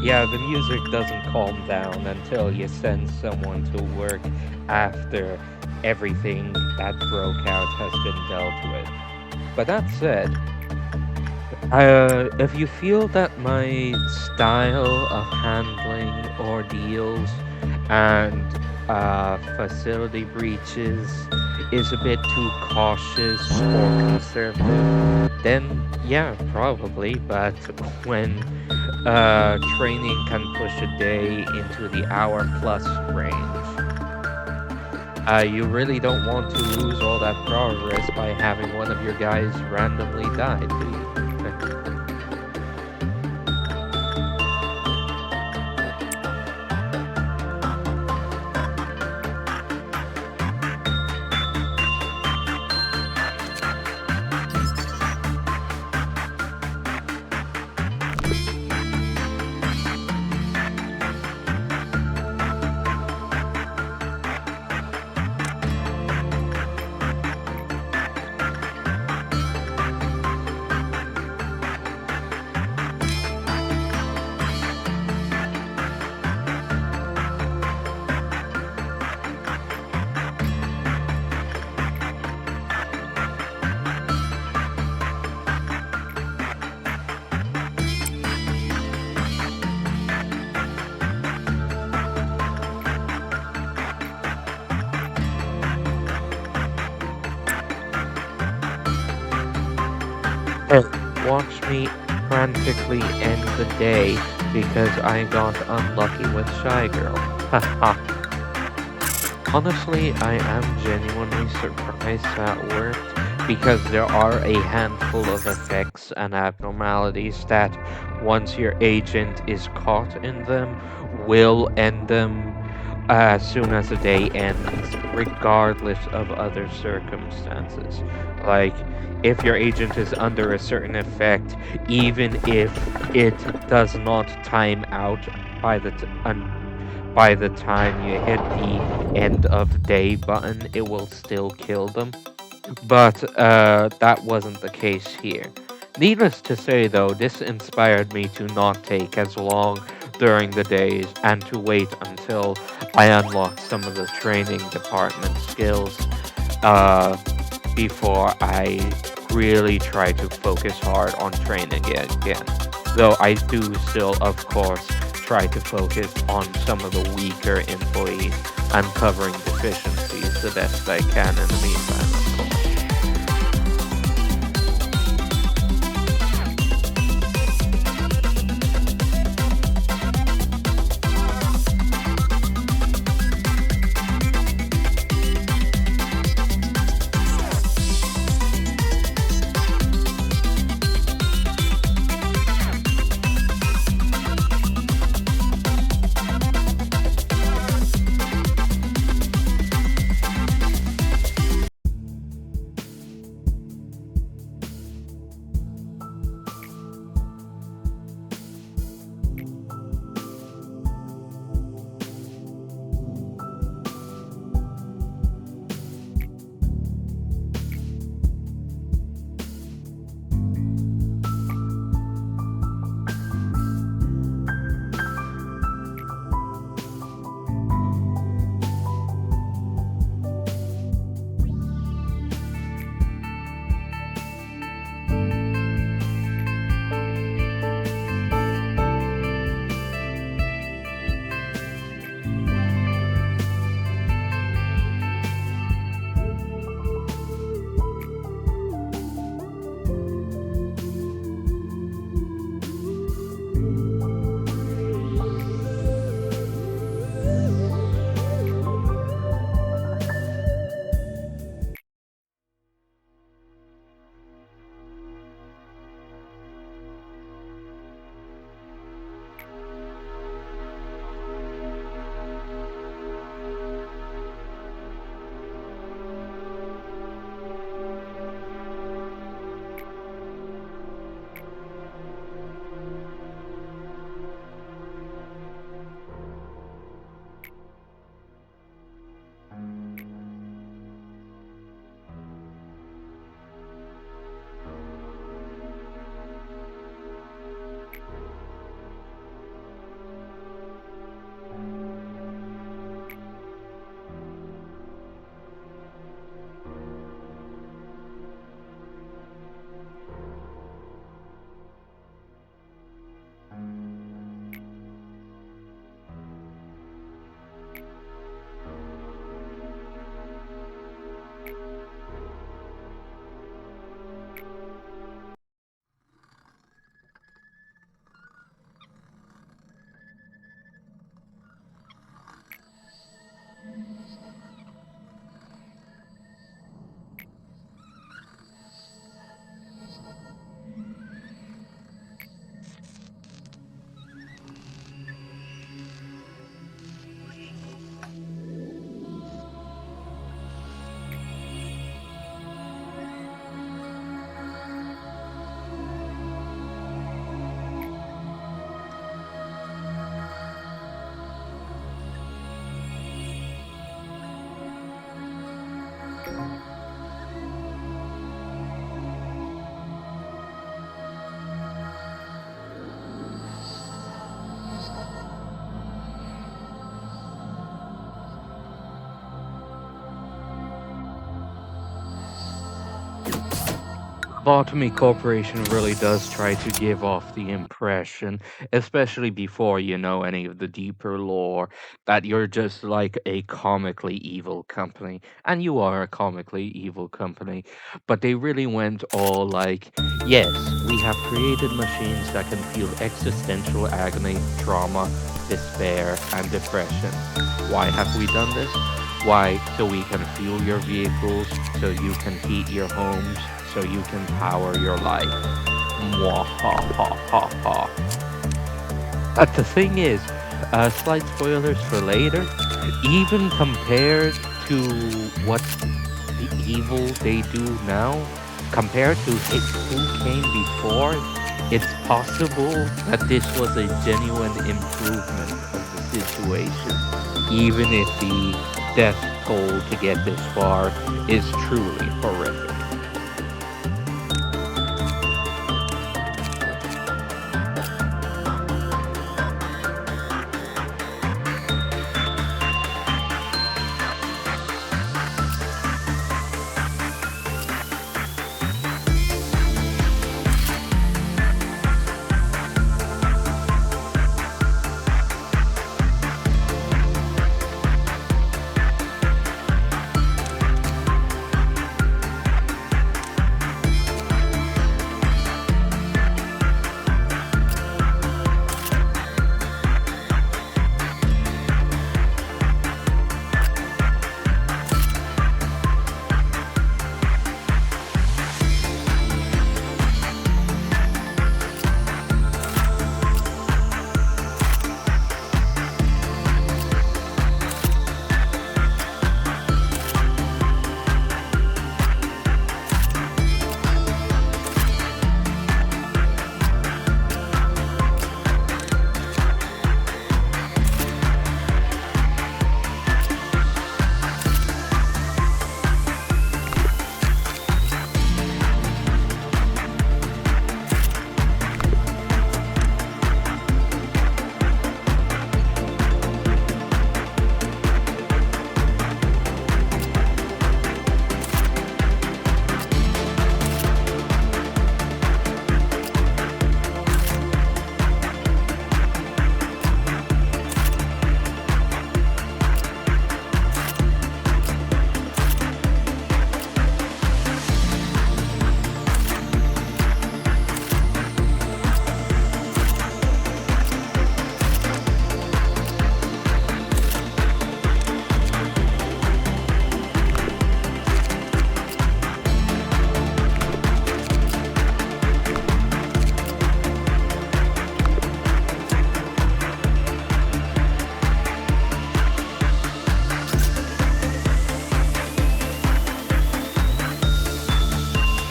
Yeah, the music doesn't calm down until you send someone to work after everything that broke out has been dealt with. But that said, if you feel that my style of handling ordeals and facility breaches is a bit too cautious or conservative, then yeah, probably. But when training can push a day into the hour plus range, you really don't want to lose all that progress by having one of your guys randomly die, do you? Hey, watch me frantically end the day because I got unlucky with Shy Girl. Haha. Honestly, I am genuinely surprised that worked because there are a handful of effects and abnormalities that, once your agent is caught in them, will end them as soon as the day ends, regardless of other circumstances. Like, if your agent is under a certain effect, even if it does not time out by by the time you hit the end of day button, it will still kill them. But that wasn't the case here. Needless to say, though, this inspired me to not take as long during the days and to wait until I unlocked some of the training department skills uh, before I really try to focus hard on training it again. Though I do still, of course, try to focus on some of the weaker employees and covering deficiencies the best I can in the meantime, of course. Lobotomy Corporation really does try to give off the impression, especially before you know any of the deeper lore, that you're just like a comically evil company. And you are a comically evil company. But they really went all like, yes, we have created machines that can feel existential agony, trauma, despair, and depression. Why have we done this? Why? So we can fuel your vehicles, so you can heat your homes, so you can power your life. Mwahahaha. But the thing is, slight spoilers for later, even compared to what the evil they do now, compared to who came before, it's possible that this was a genuine improvement of the situation, even if the death toll to get this far is truly horrific.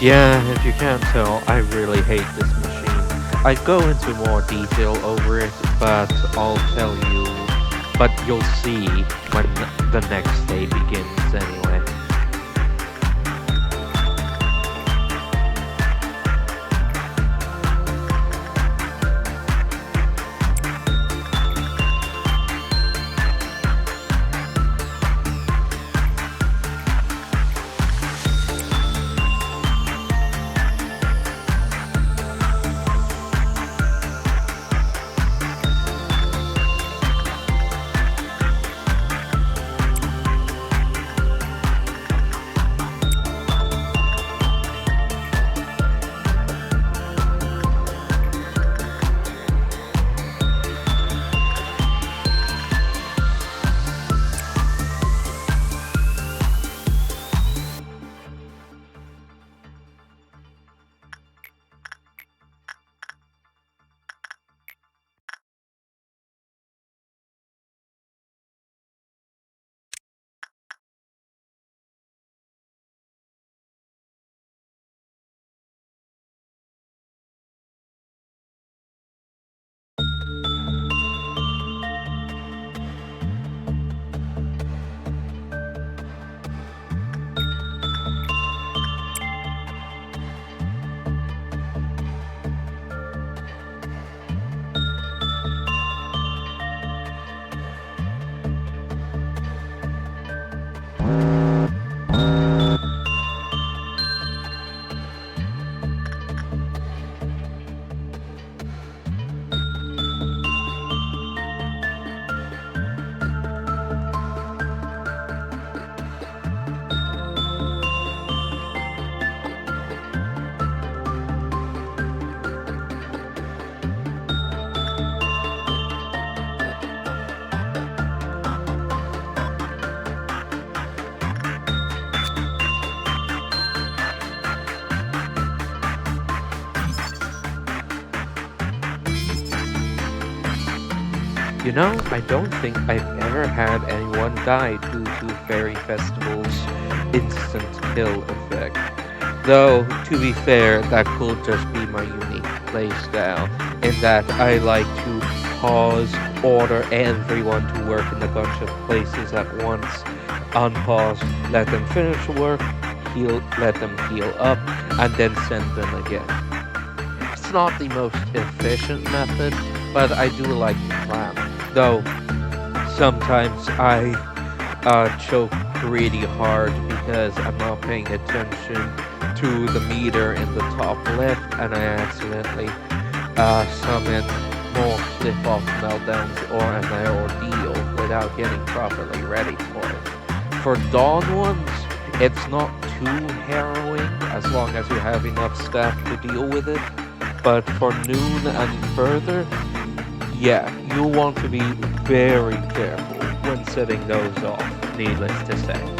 Yeah, if you can't tell, I really hate this machine. I'd go into more detail over it, but I'll tell you. But you'll see when the next day begins anyway. You know, I don't think I've ever had anyone die due to Fairy Festival's instant kill effect. Though, to be fair, that could just be my unique playstyle, in that I like to pause, order everyone to work in a bunch of places at once, unpause, let them finish work, let them heal up, and then send them again. It's not the most efficient method, but I do like the plan. Though sometimes I choke pretty hard because I'm not paying attention to the meter in the top left, and I accidentally summon more flip-off meltdowns or an ordeal without getting properly ready for it. For Dawn ones, it's not too harrowing as long as you have enough staff to deal with it. But for noon and further, yeah, you want to be very careful when setting those off, needless to say.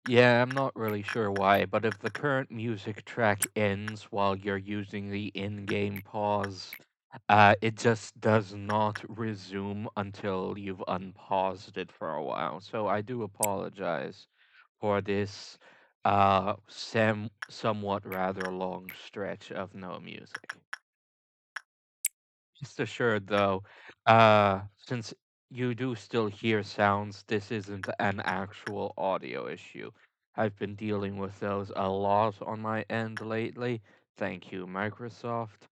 Yeah, I'm not really sure why, but if the current music track ends while you're using the in-game pause, it just does not resume until you've unpaused it for a while. So I do apologize for this somewhat rather long stretch of no music. Rest assured, though, since you do still hear sounds, this isn't an actual audio issue. I've been dealing with those a lot on my end lately. Thank you, Microsoft.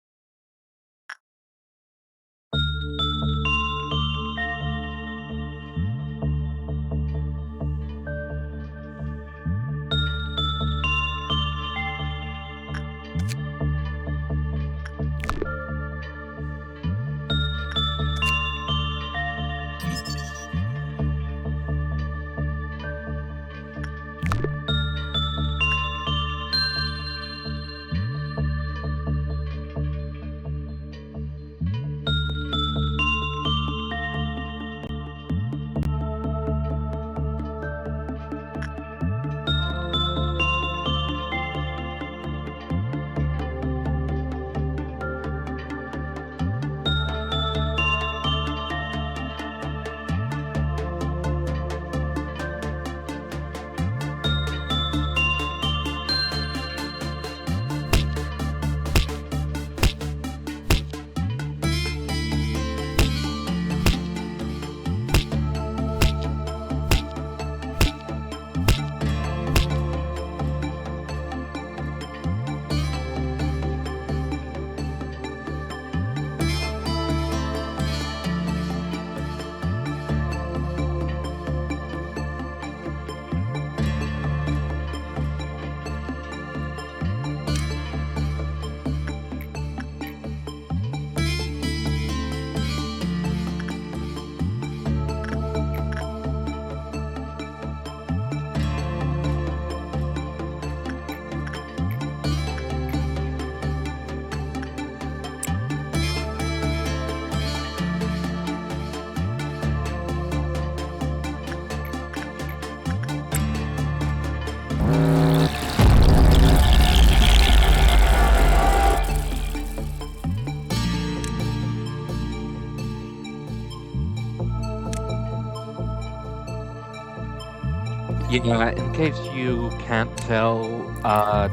Yeah, in case you can't tell, I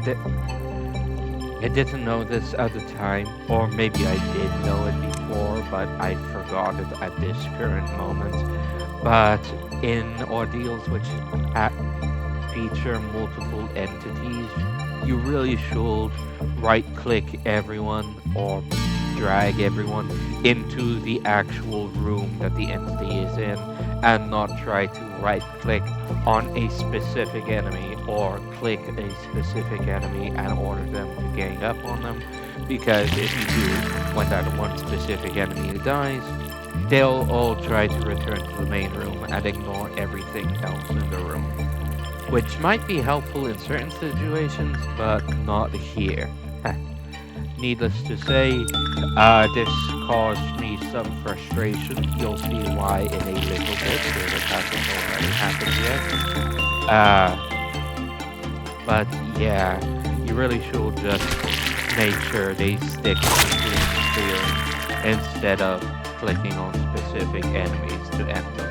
didn't know this at the time, or maybe I did know it before, but I forgot it at this current moment. But in ordeals which feature multiple entities, you really should right click everyone or drag everyone into the actual room that the entity is in and not try to right click on a specific enemy or click a specific enemy and order them to gang up on them. Because if you do, when that one specific enemy dies, they'll all try to return to the main room and ignore everything else in the room, which might be helpful in certain situations, but not here. Needless to say, this caused me some frustration. You'll see why in a little bit, if it hasn't already happened yet. Uh, but yeah, you really should just make sure they stick to the green screen instead of clicking on specific enemies to end them.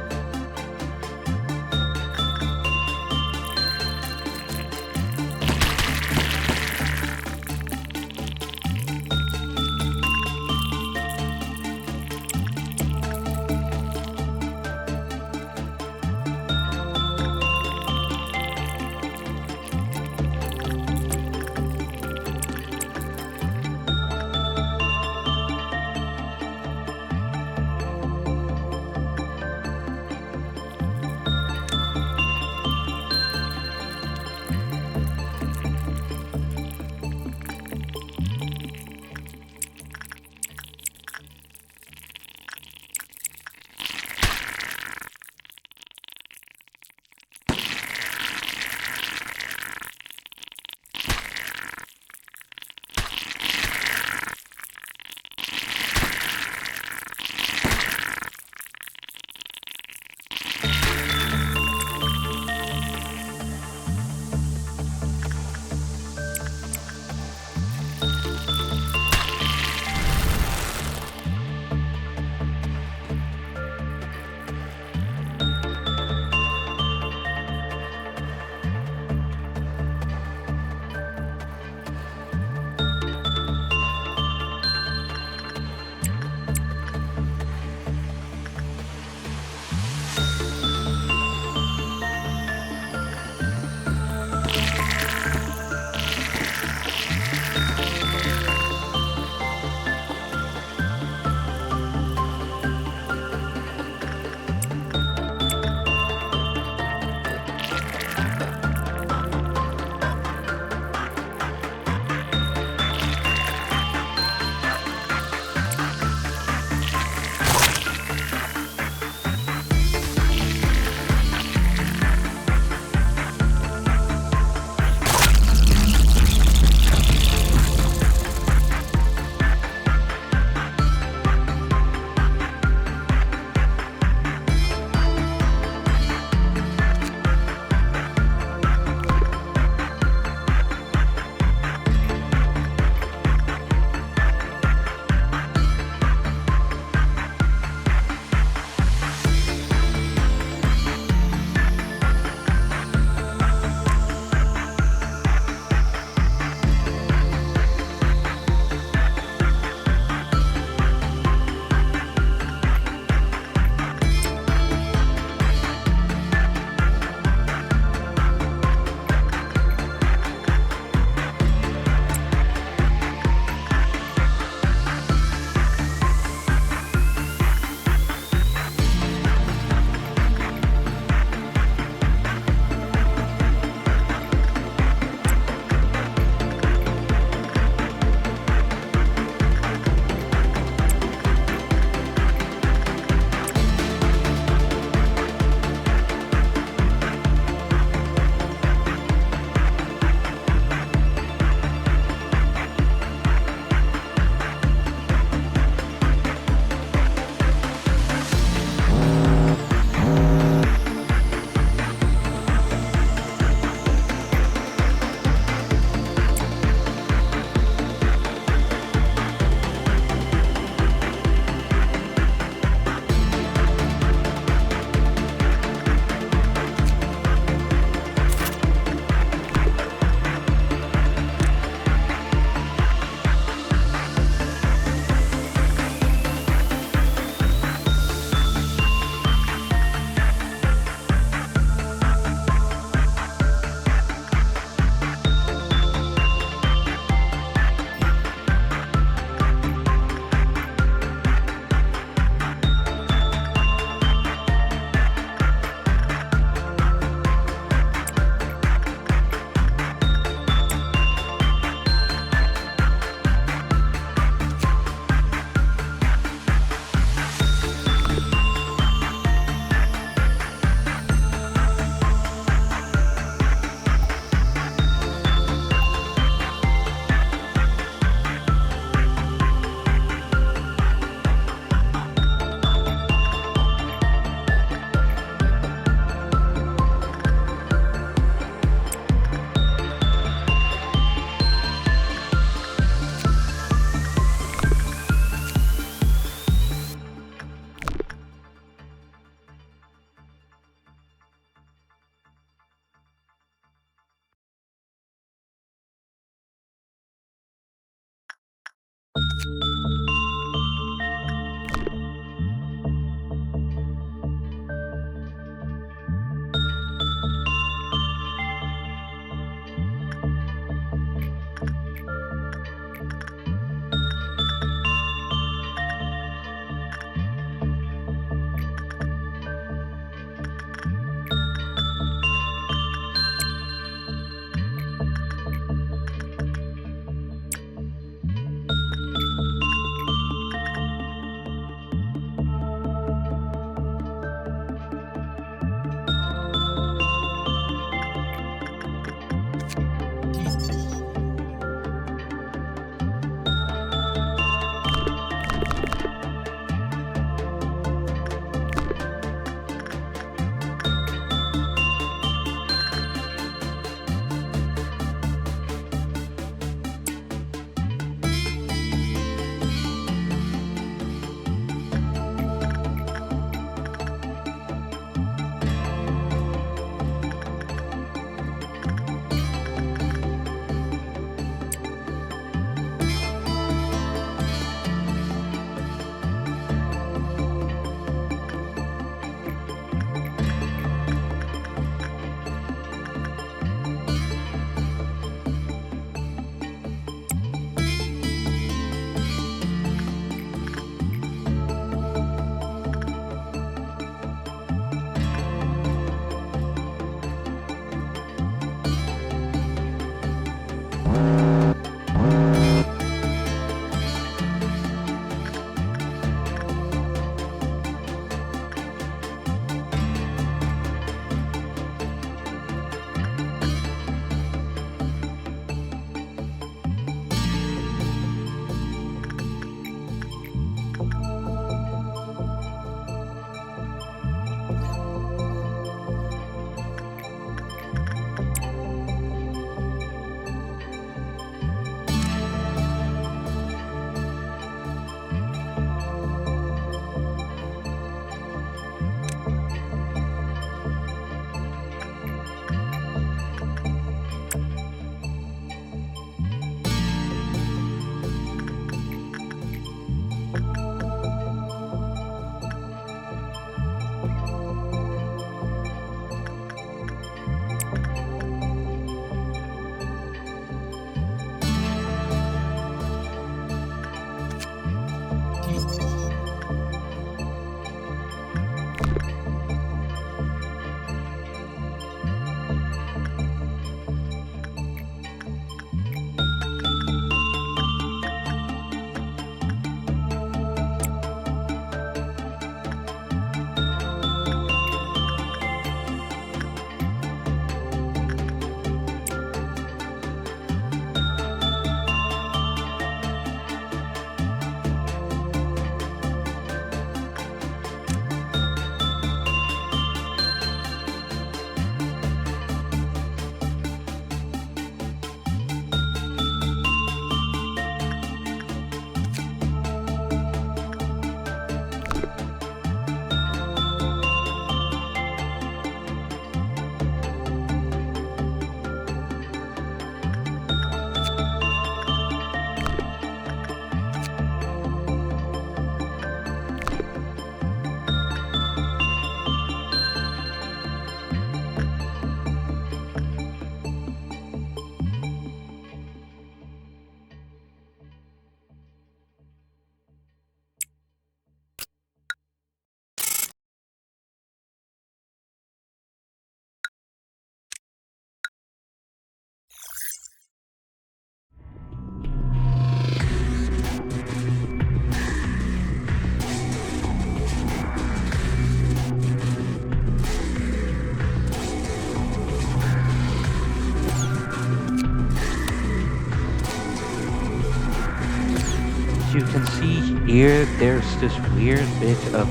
here there's this weird bit of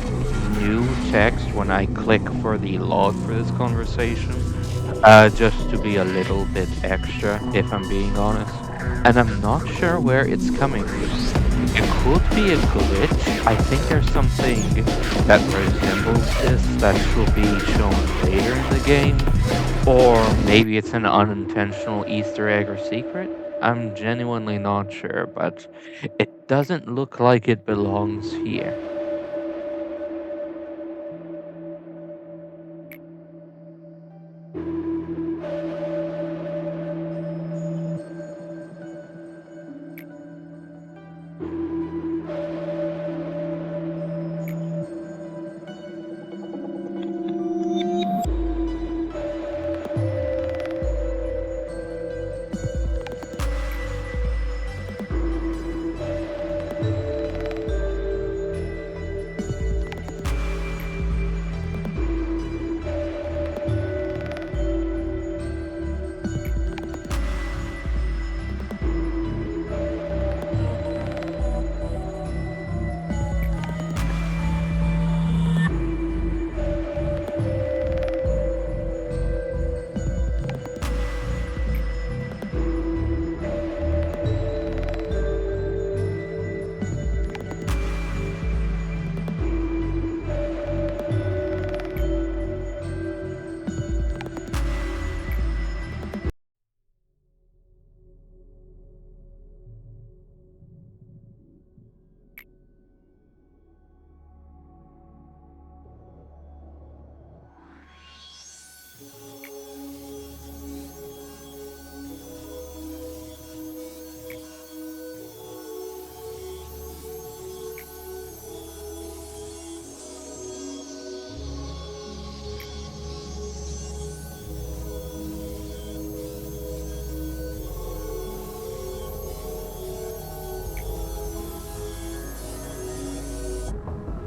new text when I click for the log for this conversation, just to be a little bit extra, if I'm being honest. And I'm not sure where it's coming from. It could be a glitch. I think there's something that resembles this that should be shown later in the game, or maybe it's an unintentional Easter egg or secret. I'm genuinely not sure, but it doesn't look like it belongs here.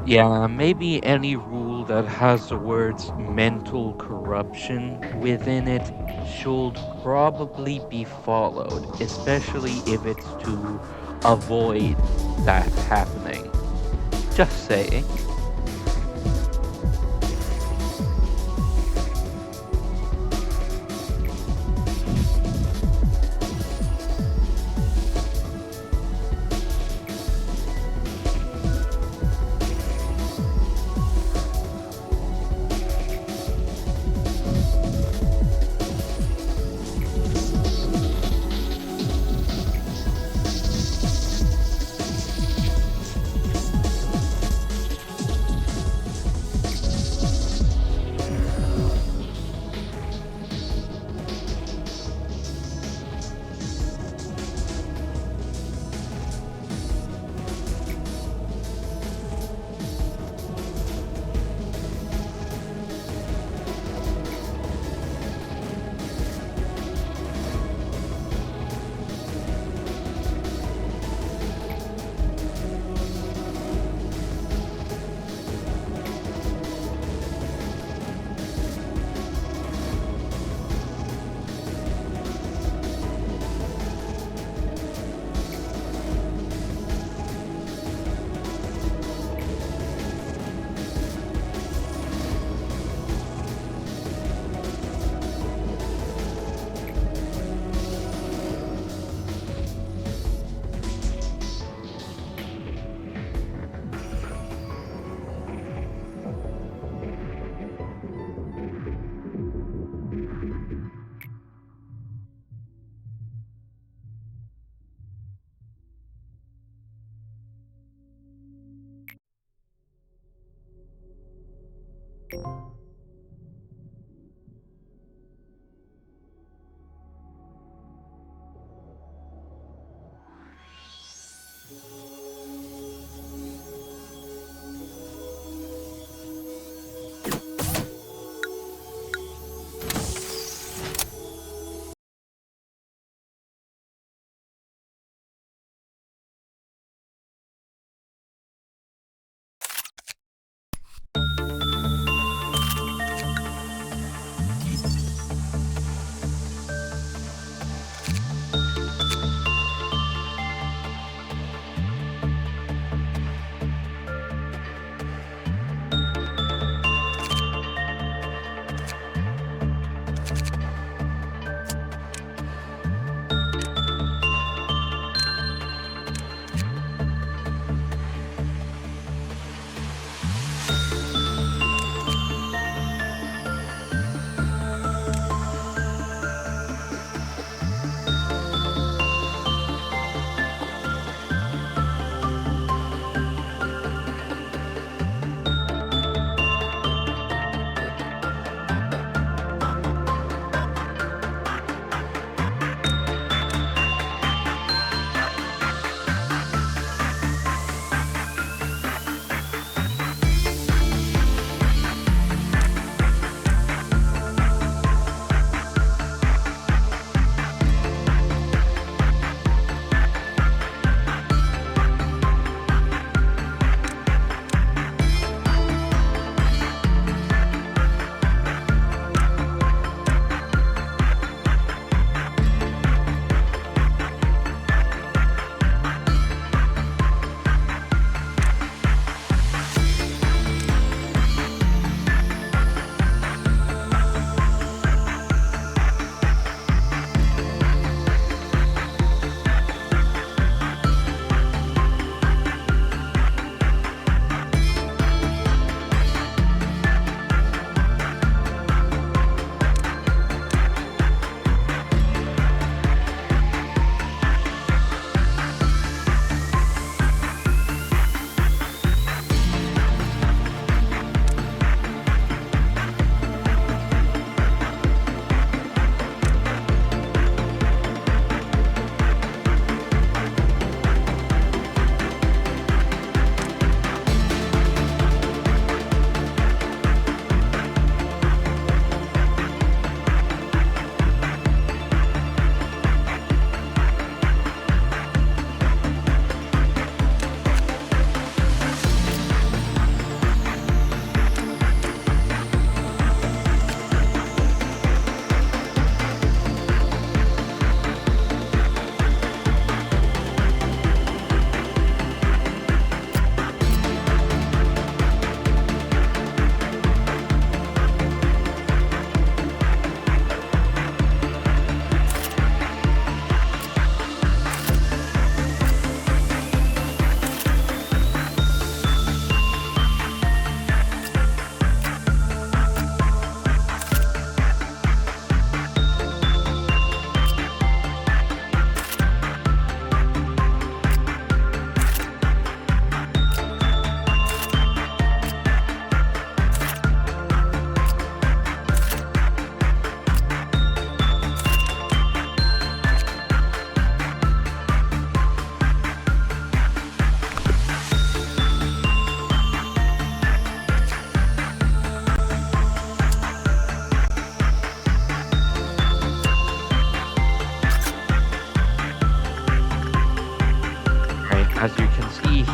Yeah, maybe any rule that has the words mental corruption within it should probably be followed, especially if it's to avoid that happening. Just saying.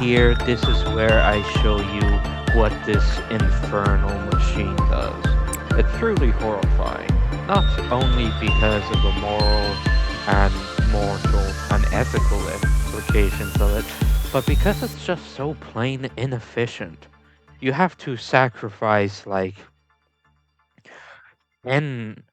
here, this is where I show you what this infernal machine does. It's truly horrifying, not only because of the moral and mortal and ethical implications of it, but because it's just so plain inefficient. You have to sacrifice like 10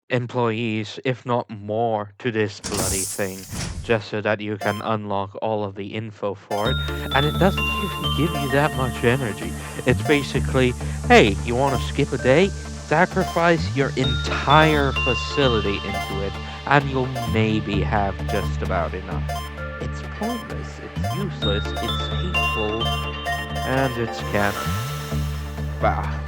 employees, if not more, to this bloody thing, just so that you can unlock all of the info for it. And it doesn't even give you that much energy. It's basically, hey, you want to skip a day? Sacrifice your entire facility into it, and you'll maybe have just about enough. It's pointless, it's useless, it's hateful, and it's canon. Bah.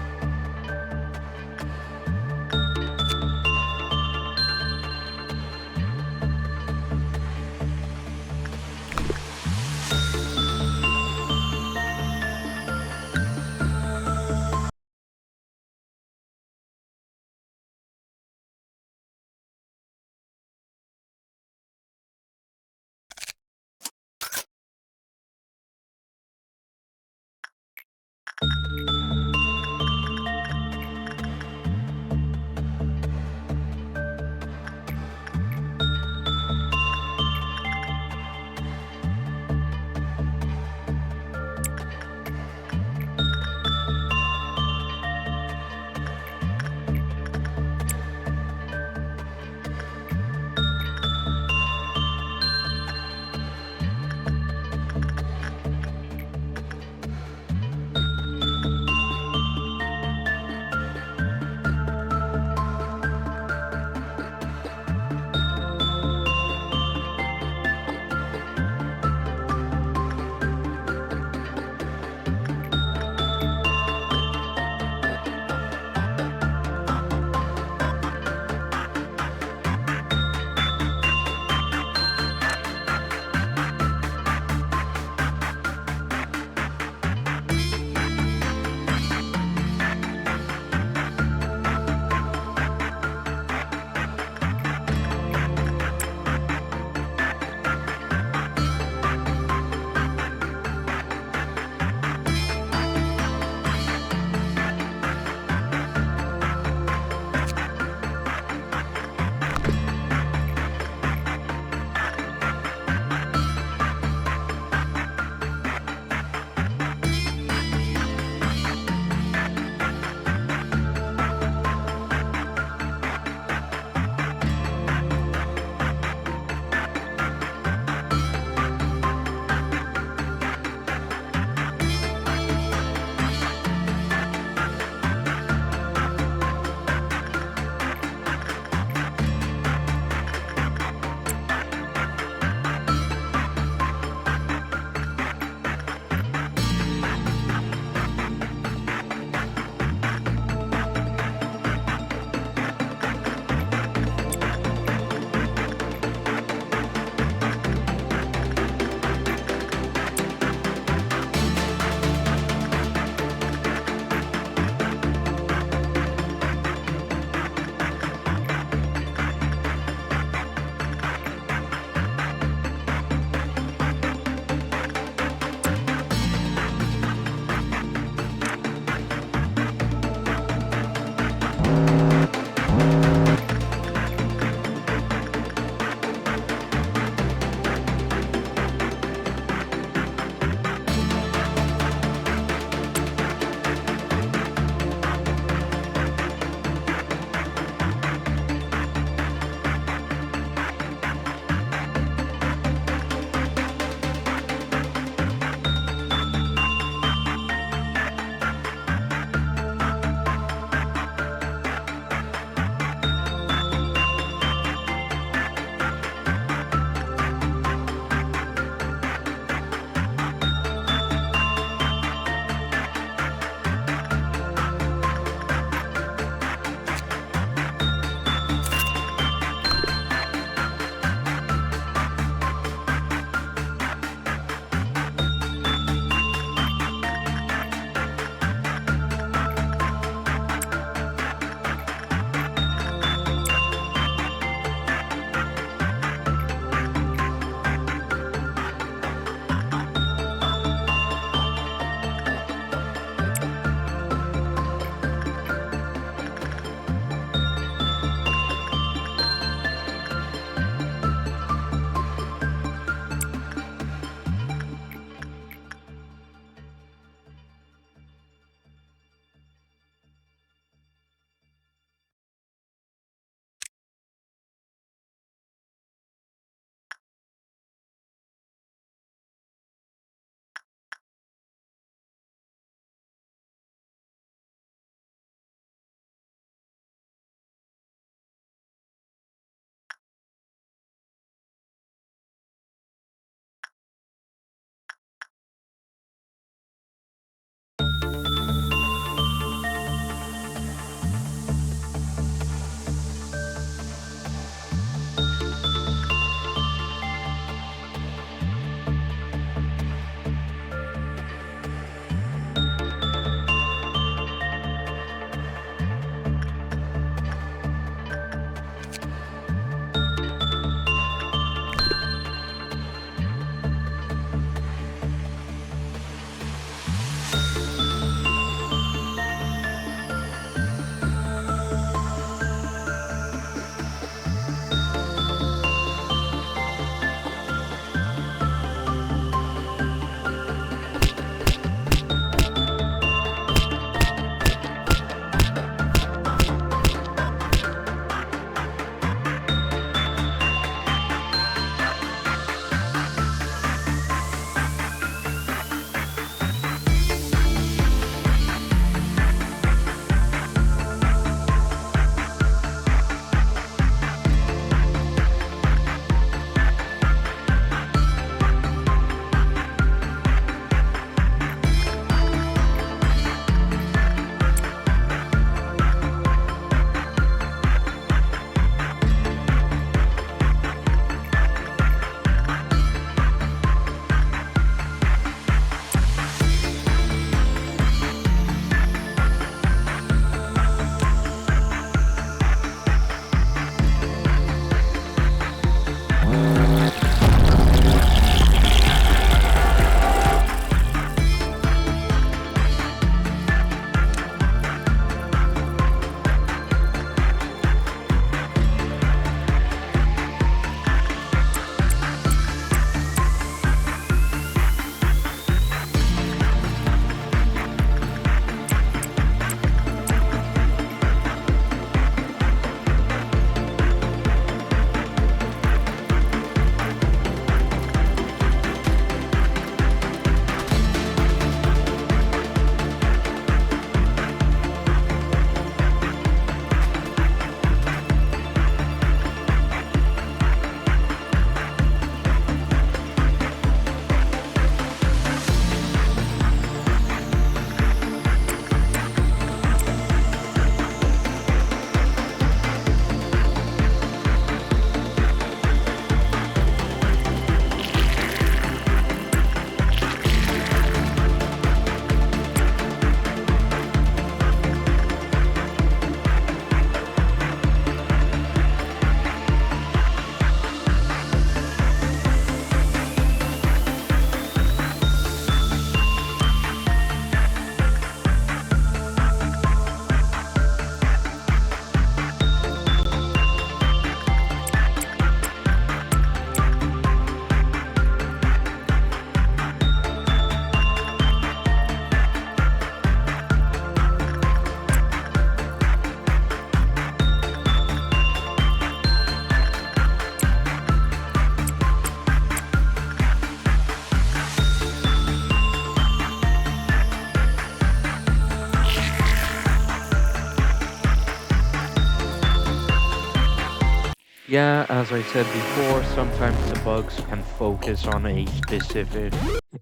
Yeah, as I said before, sometimes the bugs can focus on a specific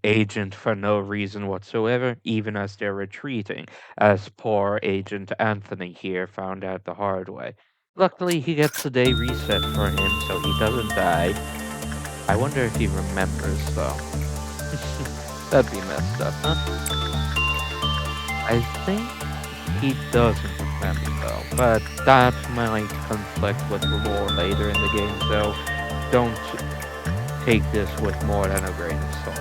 agent for no reason whatsoever, even as they're retreating, as poor Agent Anthony here found out the hard way. Luckily, he gets a day reset for him, so he doesn't die. I wonder if he remembers, though. That'd be messed up, huh? I think he doesn't remember, though, but that might conflict with the lore later in the game, so don't take this with more than a grain of salt.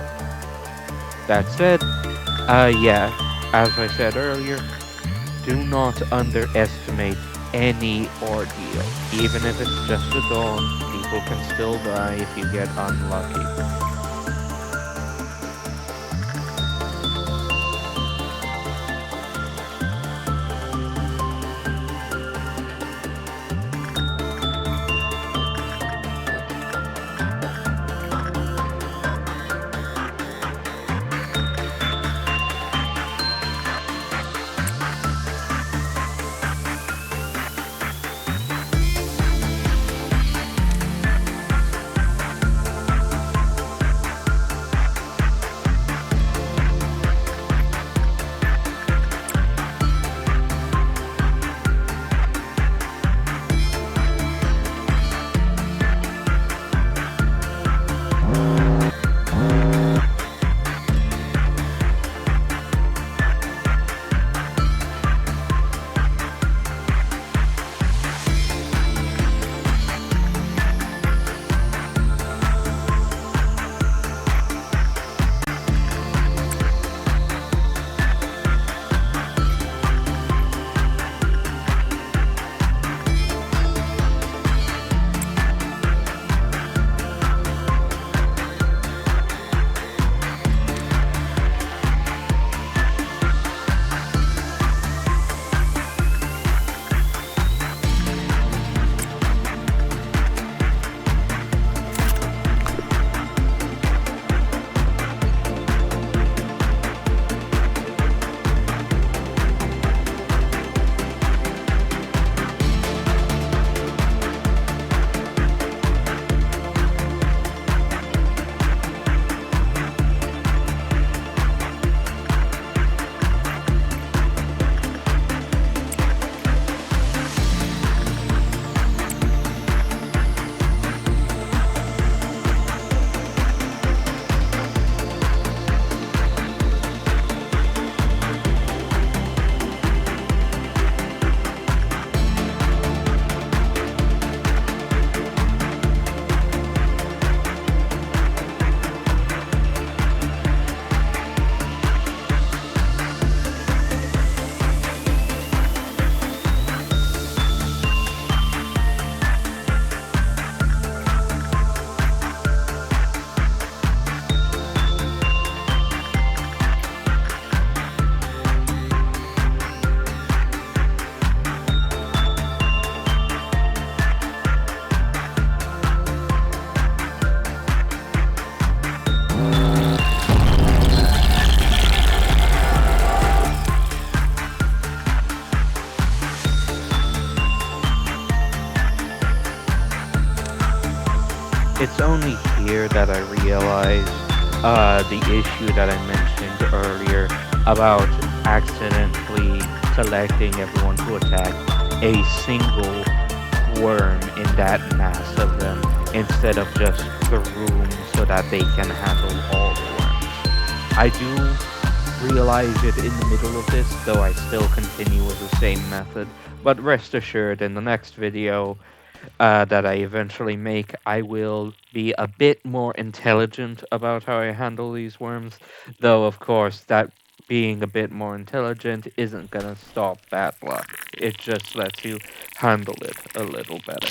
That said, yeah, as I said earlier, do not underestimate any ordeal. Even if it's just a dawn, people can still die if you get unlucky. It's only here that I realize the issue that I mentioned earlier about accidentally selecting everyone to attack a single worm in that mass of them instead of just the room so that they can handle all the worms. I do realize it in the middle of this, though I still continue with the same method. But rest assured, in the next video, that I eventually make, I will be a bit more intelligent about how I handle these worms. Though, of course, that being a bit more intelligent isn't gonna stop bad luck. It just lets you handle it a little better.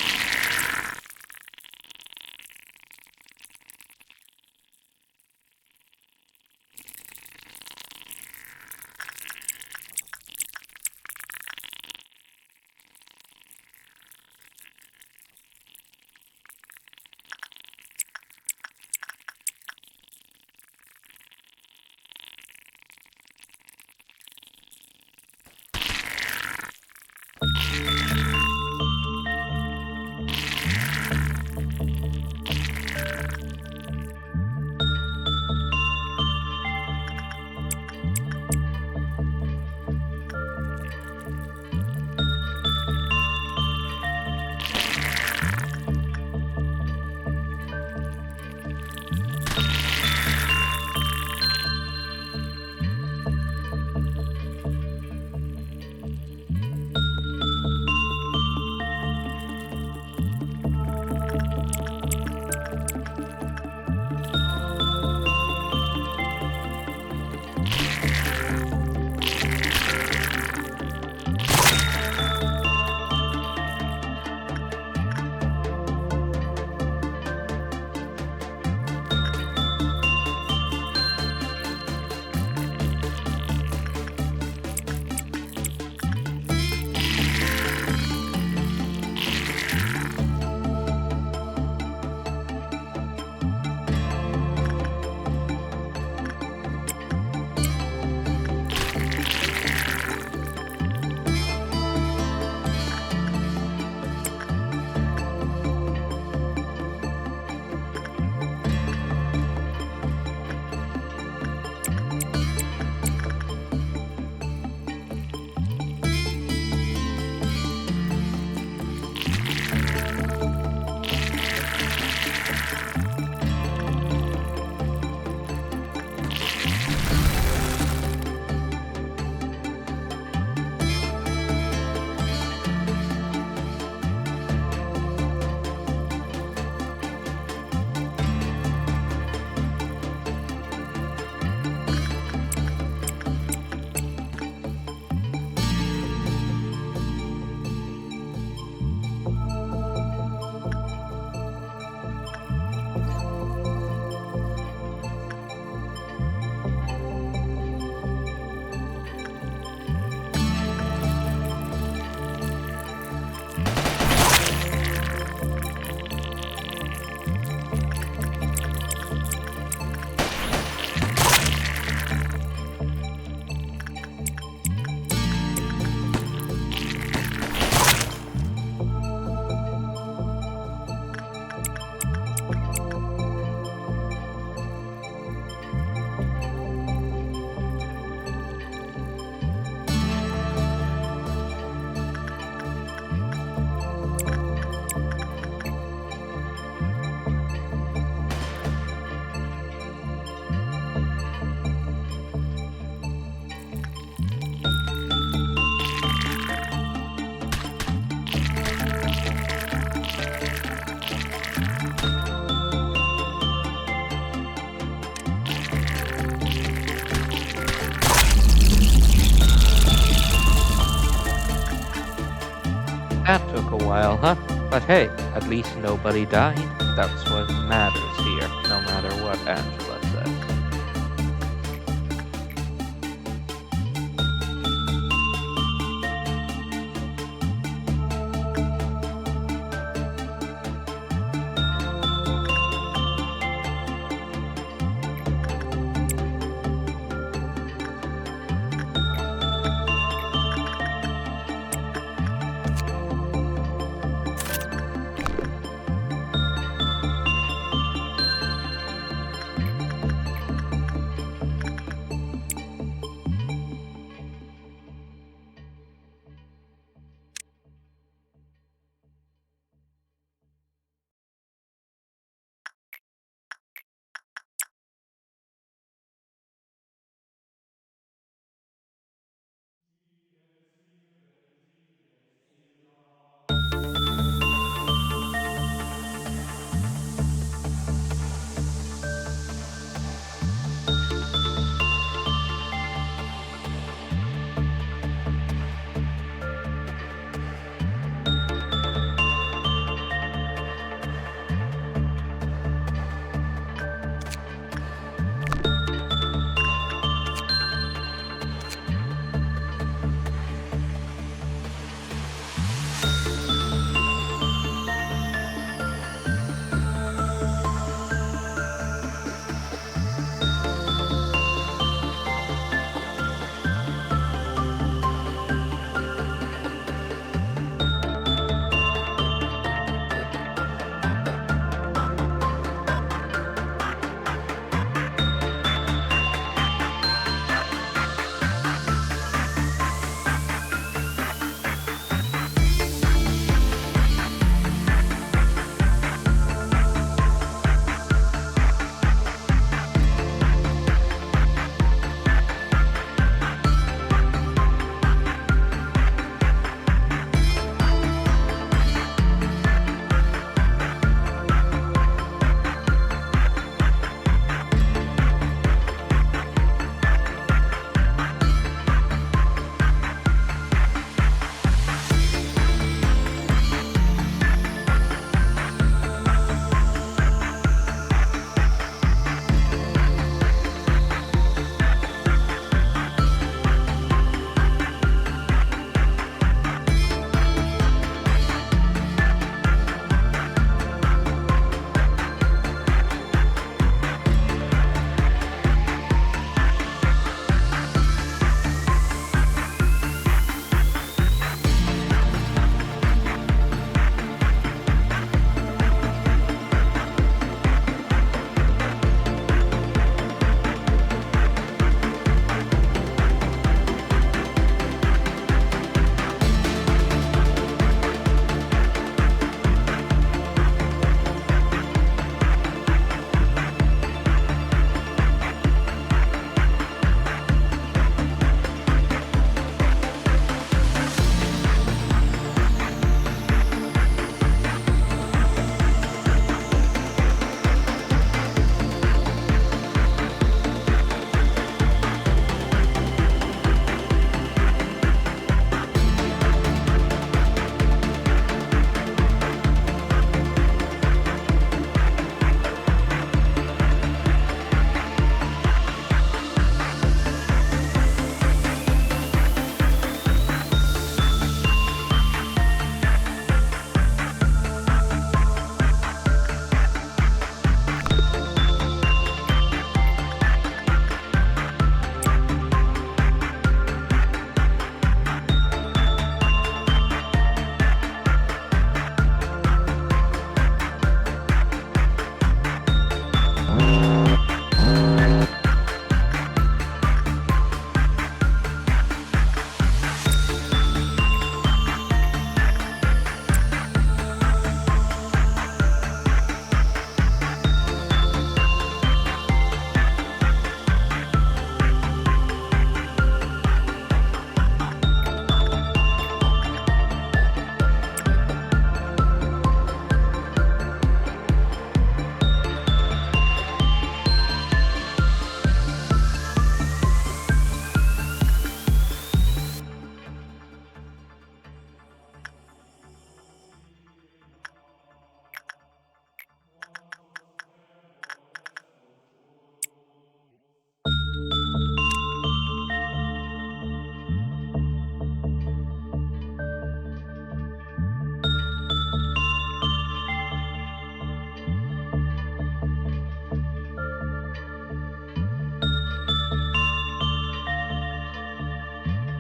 That took a while, huh? But hey, at least nobody died. That's what matters here, no matter what Angela says.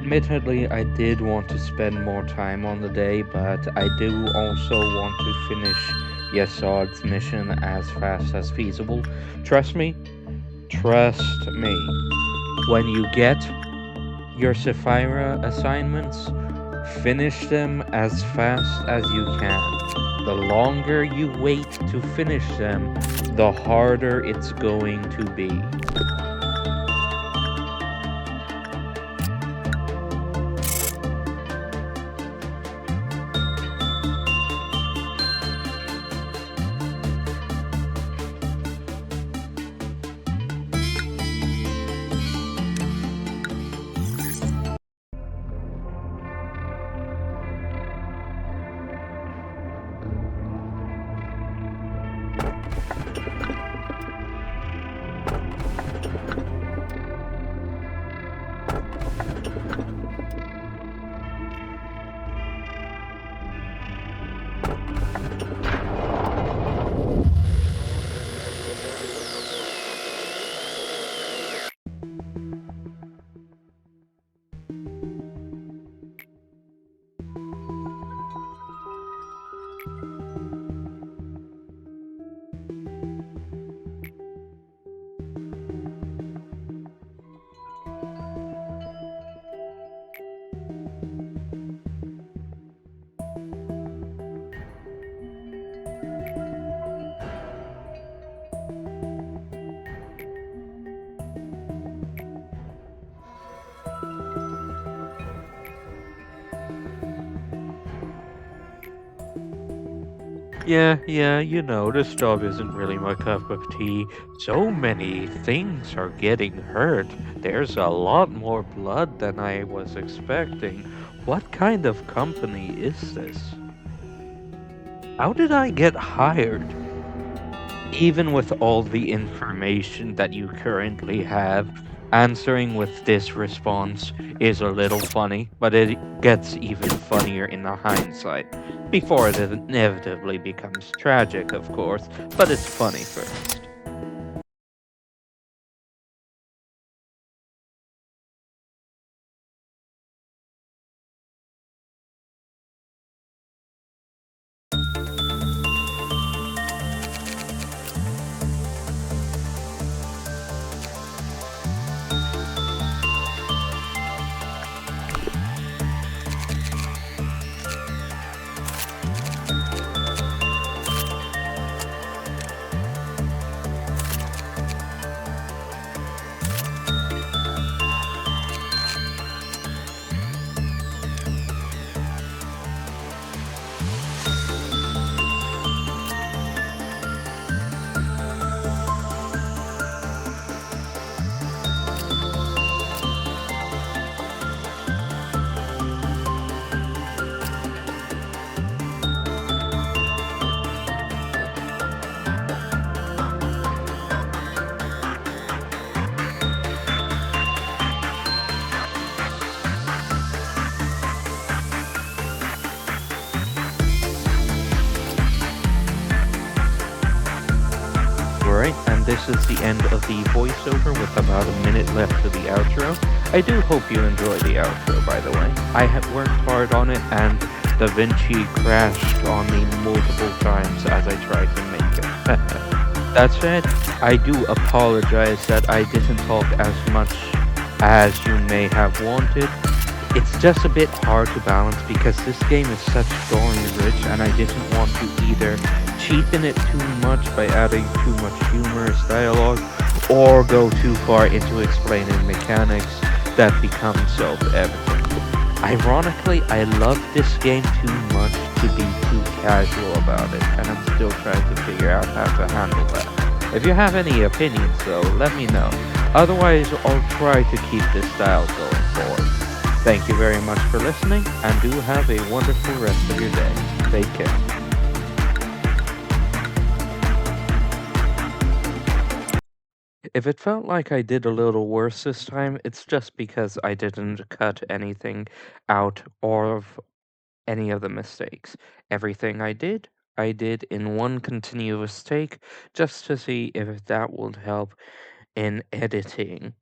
Admittedly, I did want to spend more time on the day, but I do also want to finish Yesod's mission as fast as feasible. Trust me, trust me. When you get your Sapphira assignments, finish them as fast as you can. The longer you wait to finish them, the harder it's going to be. Yeah, this job isn't really my cup of tea. So many things are getting hurt. There's a lot more blood than I was expecting. What kind of company is this? How did I get hired? Even with all the information that you currently have, answering with this response is a little funny, but it gets even funnier in the hindsight. Before it inevitably becomes tragic, of course, but it's funny first. Alright, and this is the end of the voiceover with about a minute left to the outro. I do hope you enjoy the outro, by the way. I have worked hard on it, and DaVinci crashed on me multiple times as I tried to make it. That said, I do apologize that I didn't talk as much as you may have wanted. It's just a bit hard to balance because this game is such story rich, and I didn't want to either cheapen it too much by adding too much humorous dialogue or go too far into explaining mechanics that become self-evident. Ironically, I love this game too much to be too casual about it, and I'm still trying to figure out how to handle that. If you have any opinions though, let me know. Otherwise, I'll try to keep this style going forward. Thank you very much for listening, and do have a wonderful rest of your day. Take care. If it felt like I did a little worse this time, it's just because I didn't cut anything out of any of the mistakes. Everything I did in one continuous take just to see if that would help in editing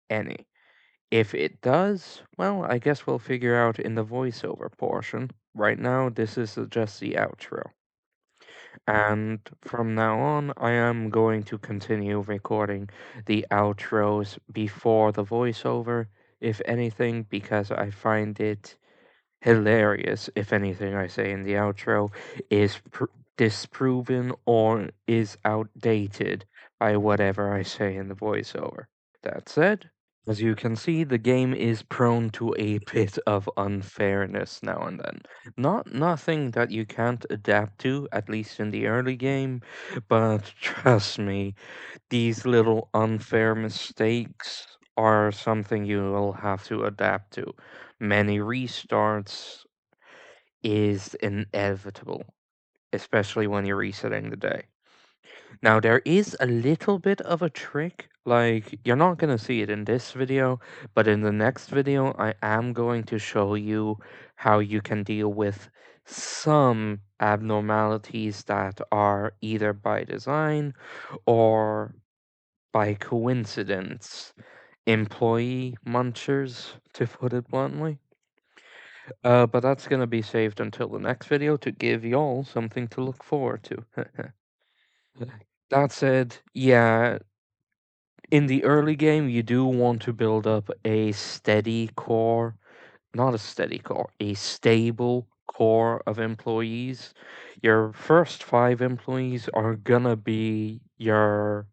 any. If it does, well, I guess we'll figure out in the voiceover portion. Right now, this is just the outro. And from now on, I am going to continue recording the outros before the voiceover, if anything, because I find it hilarious if anything I say in the outro is disproven or is outdated by whatever I say in the voiceover. That said, as you can see, the game is prone to a bit of unfairness now and then. Not nothing that you can't adapt to, at least in the early game, but trust me, these little unfair mistakes are something you will have to adapt to. Many restarts is inevitable, especially when you're resetting the day. Now, there is a little bit of a trick, like, you're not going to see it in this video, but in the next video, I am going to show you how you can deal with some abnormalities that are either by design or by coincidence employee munchers, to put it bluntly. But that's going to be saved until the next video to give y'all something to look forward to. That said, yeah, in the early game, you do want to build up a steady core, not a steady core, a stable core of employees. Your first 5 employees are gonna be your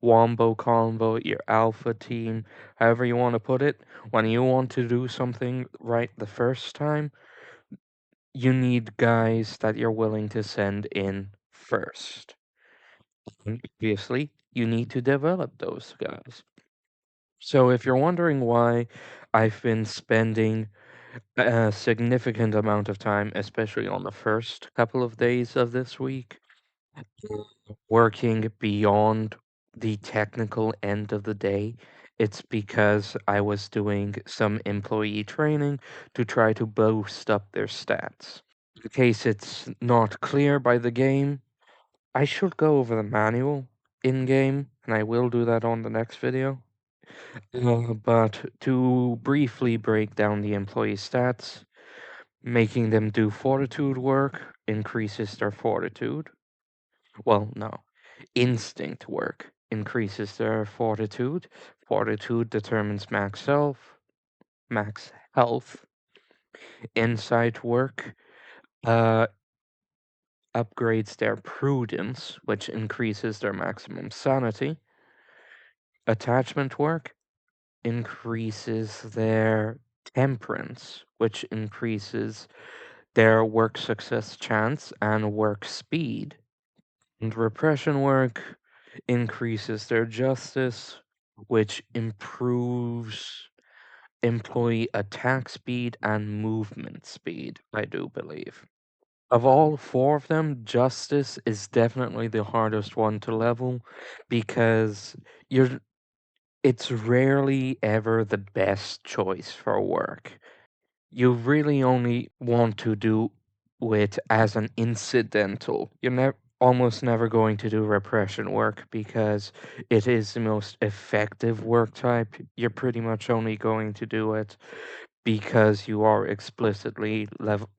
wombo combo, your alpha team, however you want to put it. When you want to do something right the first time, you need guys that you're willing to send in first. And obviously, you need to develop those guys. So if you're wondering why I've been spending a significant amount of time, especially on the first couple of days of this week, working beyond the technical end of the day, it's because I was doing some employee training to try to boost up their stats. In case it's not clear by the game, I should go over the manual in game, and I will do that on the next video. But to briefly break down the employee stats, making them do fortitude work increases their fortitude. Well, no, instinct work increases their fortitude. Fortitude determines max health. Insight work uh, upgrades their prudence, which increases their maximum sanity. Attachment work increases their temperance, which increases their work success chance and work speed. And repression work increases their justice, which improves employee attack speed and movement speed, I do believe. Of all 4 of them, justice is definitely the hardest one to level because you're it's rarely ever the best choice for work. You really only want to do it as an incidental. You're almost never going to do repression work because it is the most effective work type. You're pretty much only going to do it because you are explicitly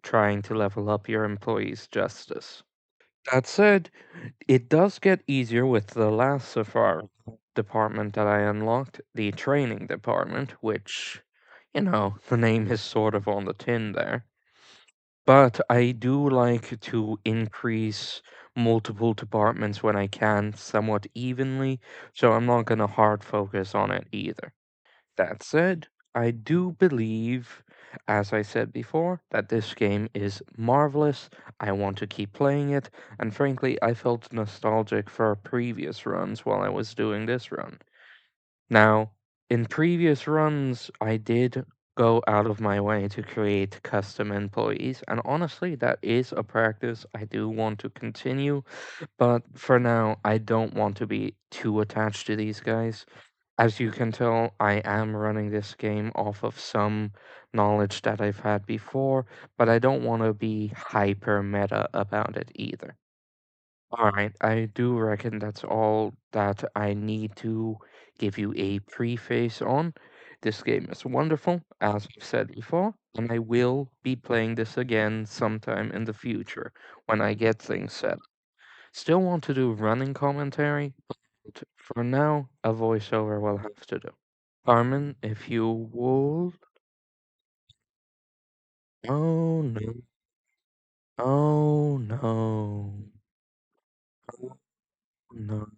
trying to level up your employees' justice. That said, it does get easier with the last Safari department that I unlocked, the training department, which, the name is sort of on the tin there. But I do like to increase multiple departments when I can somewhat evenly, so I'm not going to hard focus on it either. That said, I do believe, as I said before, that this game is marvelous. I want to keep playing it, and frankly, I felt nostalgic for previous runs while I was doing this run. Now, in previous runs, I did go out of my way to create custom employees, and honestly, that is a practice I do want to continue, but for now, I don't want to be too attached to these guys. As you can tell, I am running this game off of some knowledge that I've had before, but I don't want to be hyper meta about it either. Alright, I do reckon that's all that I need to give you a preface on. This game is wonderful, as I've said before, and I will be playing this again sometime in the future when I get things set. Still want to do running commentary, but for now, a voiceover will have to do. Carmen, if you would. Oh no. Oh no. Oh no.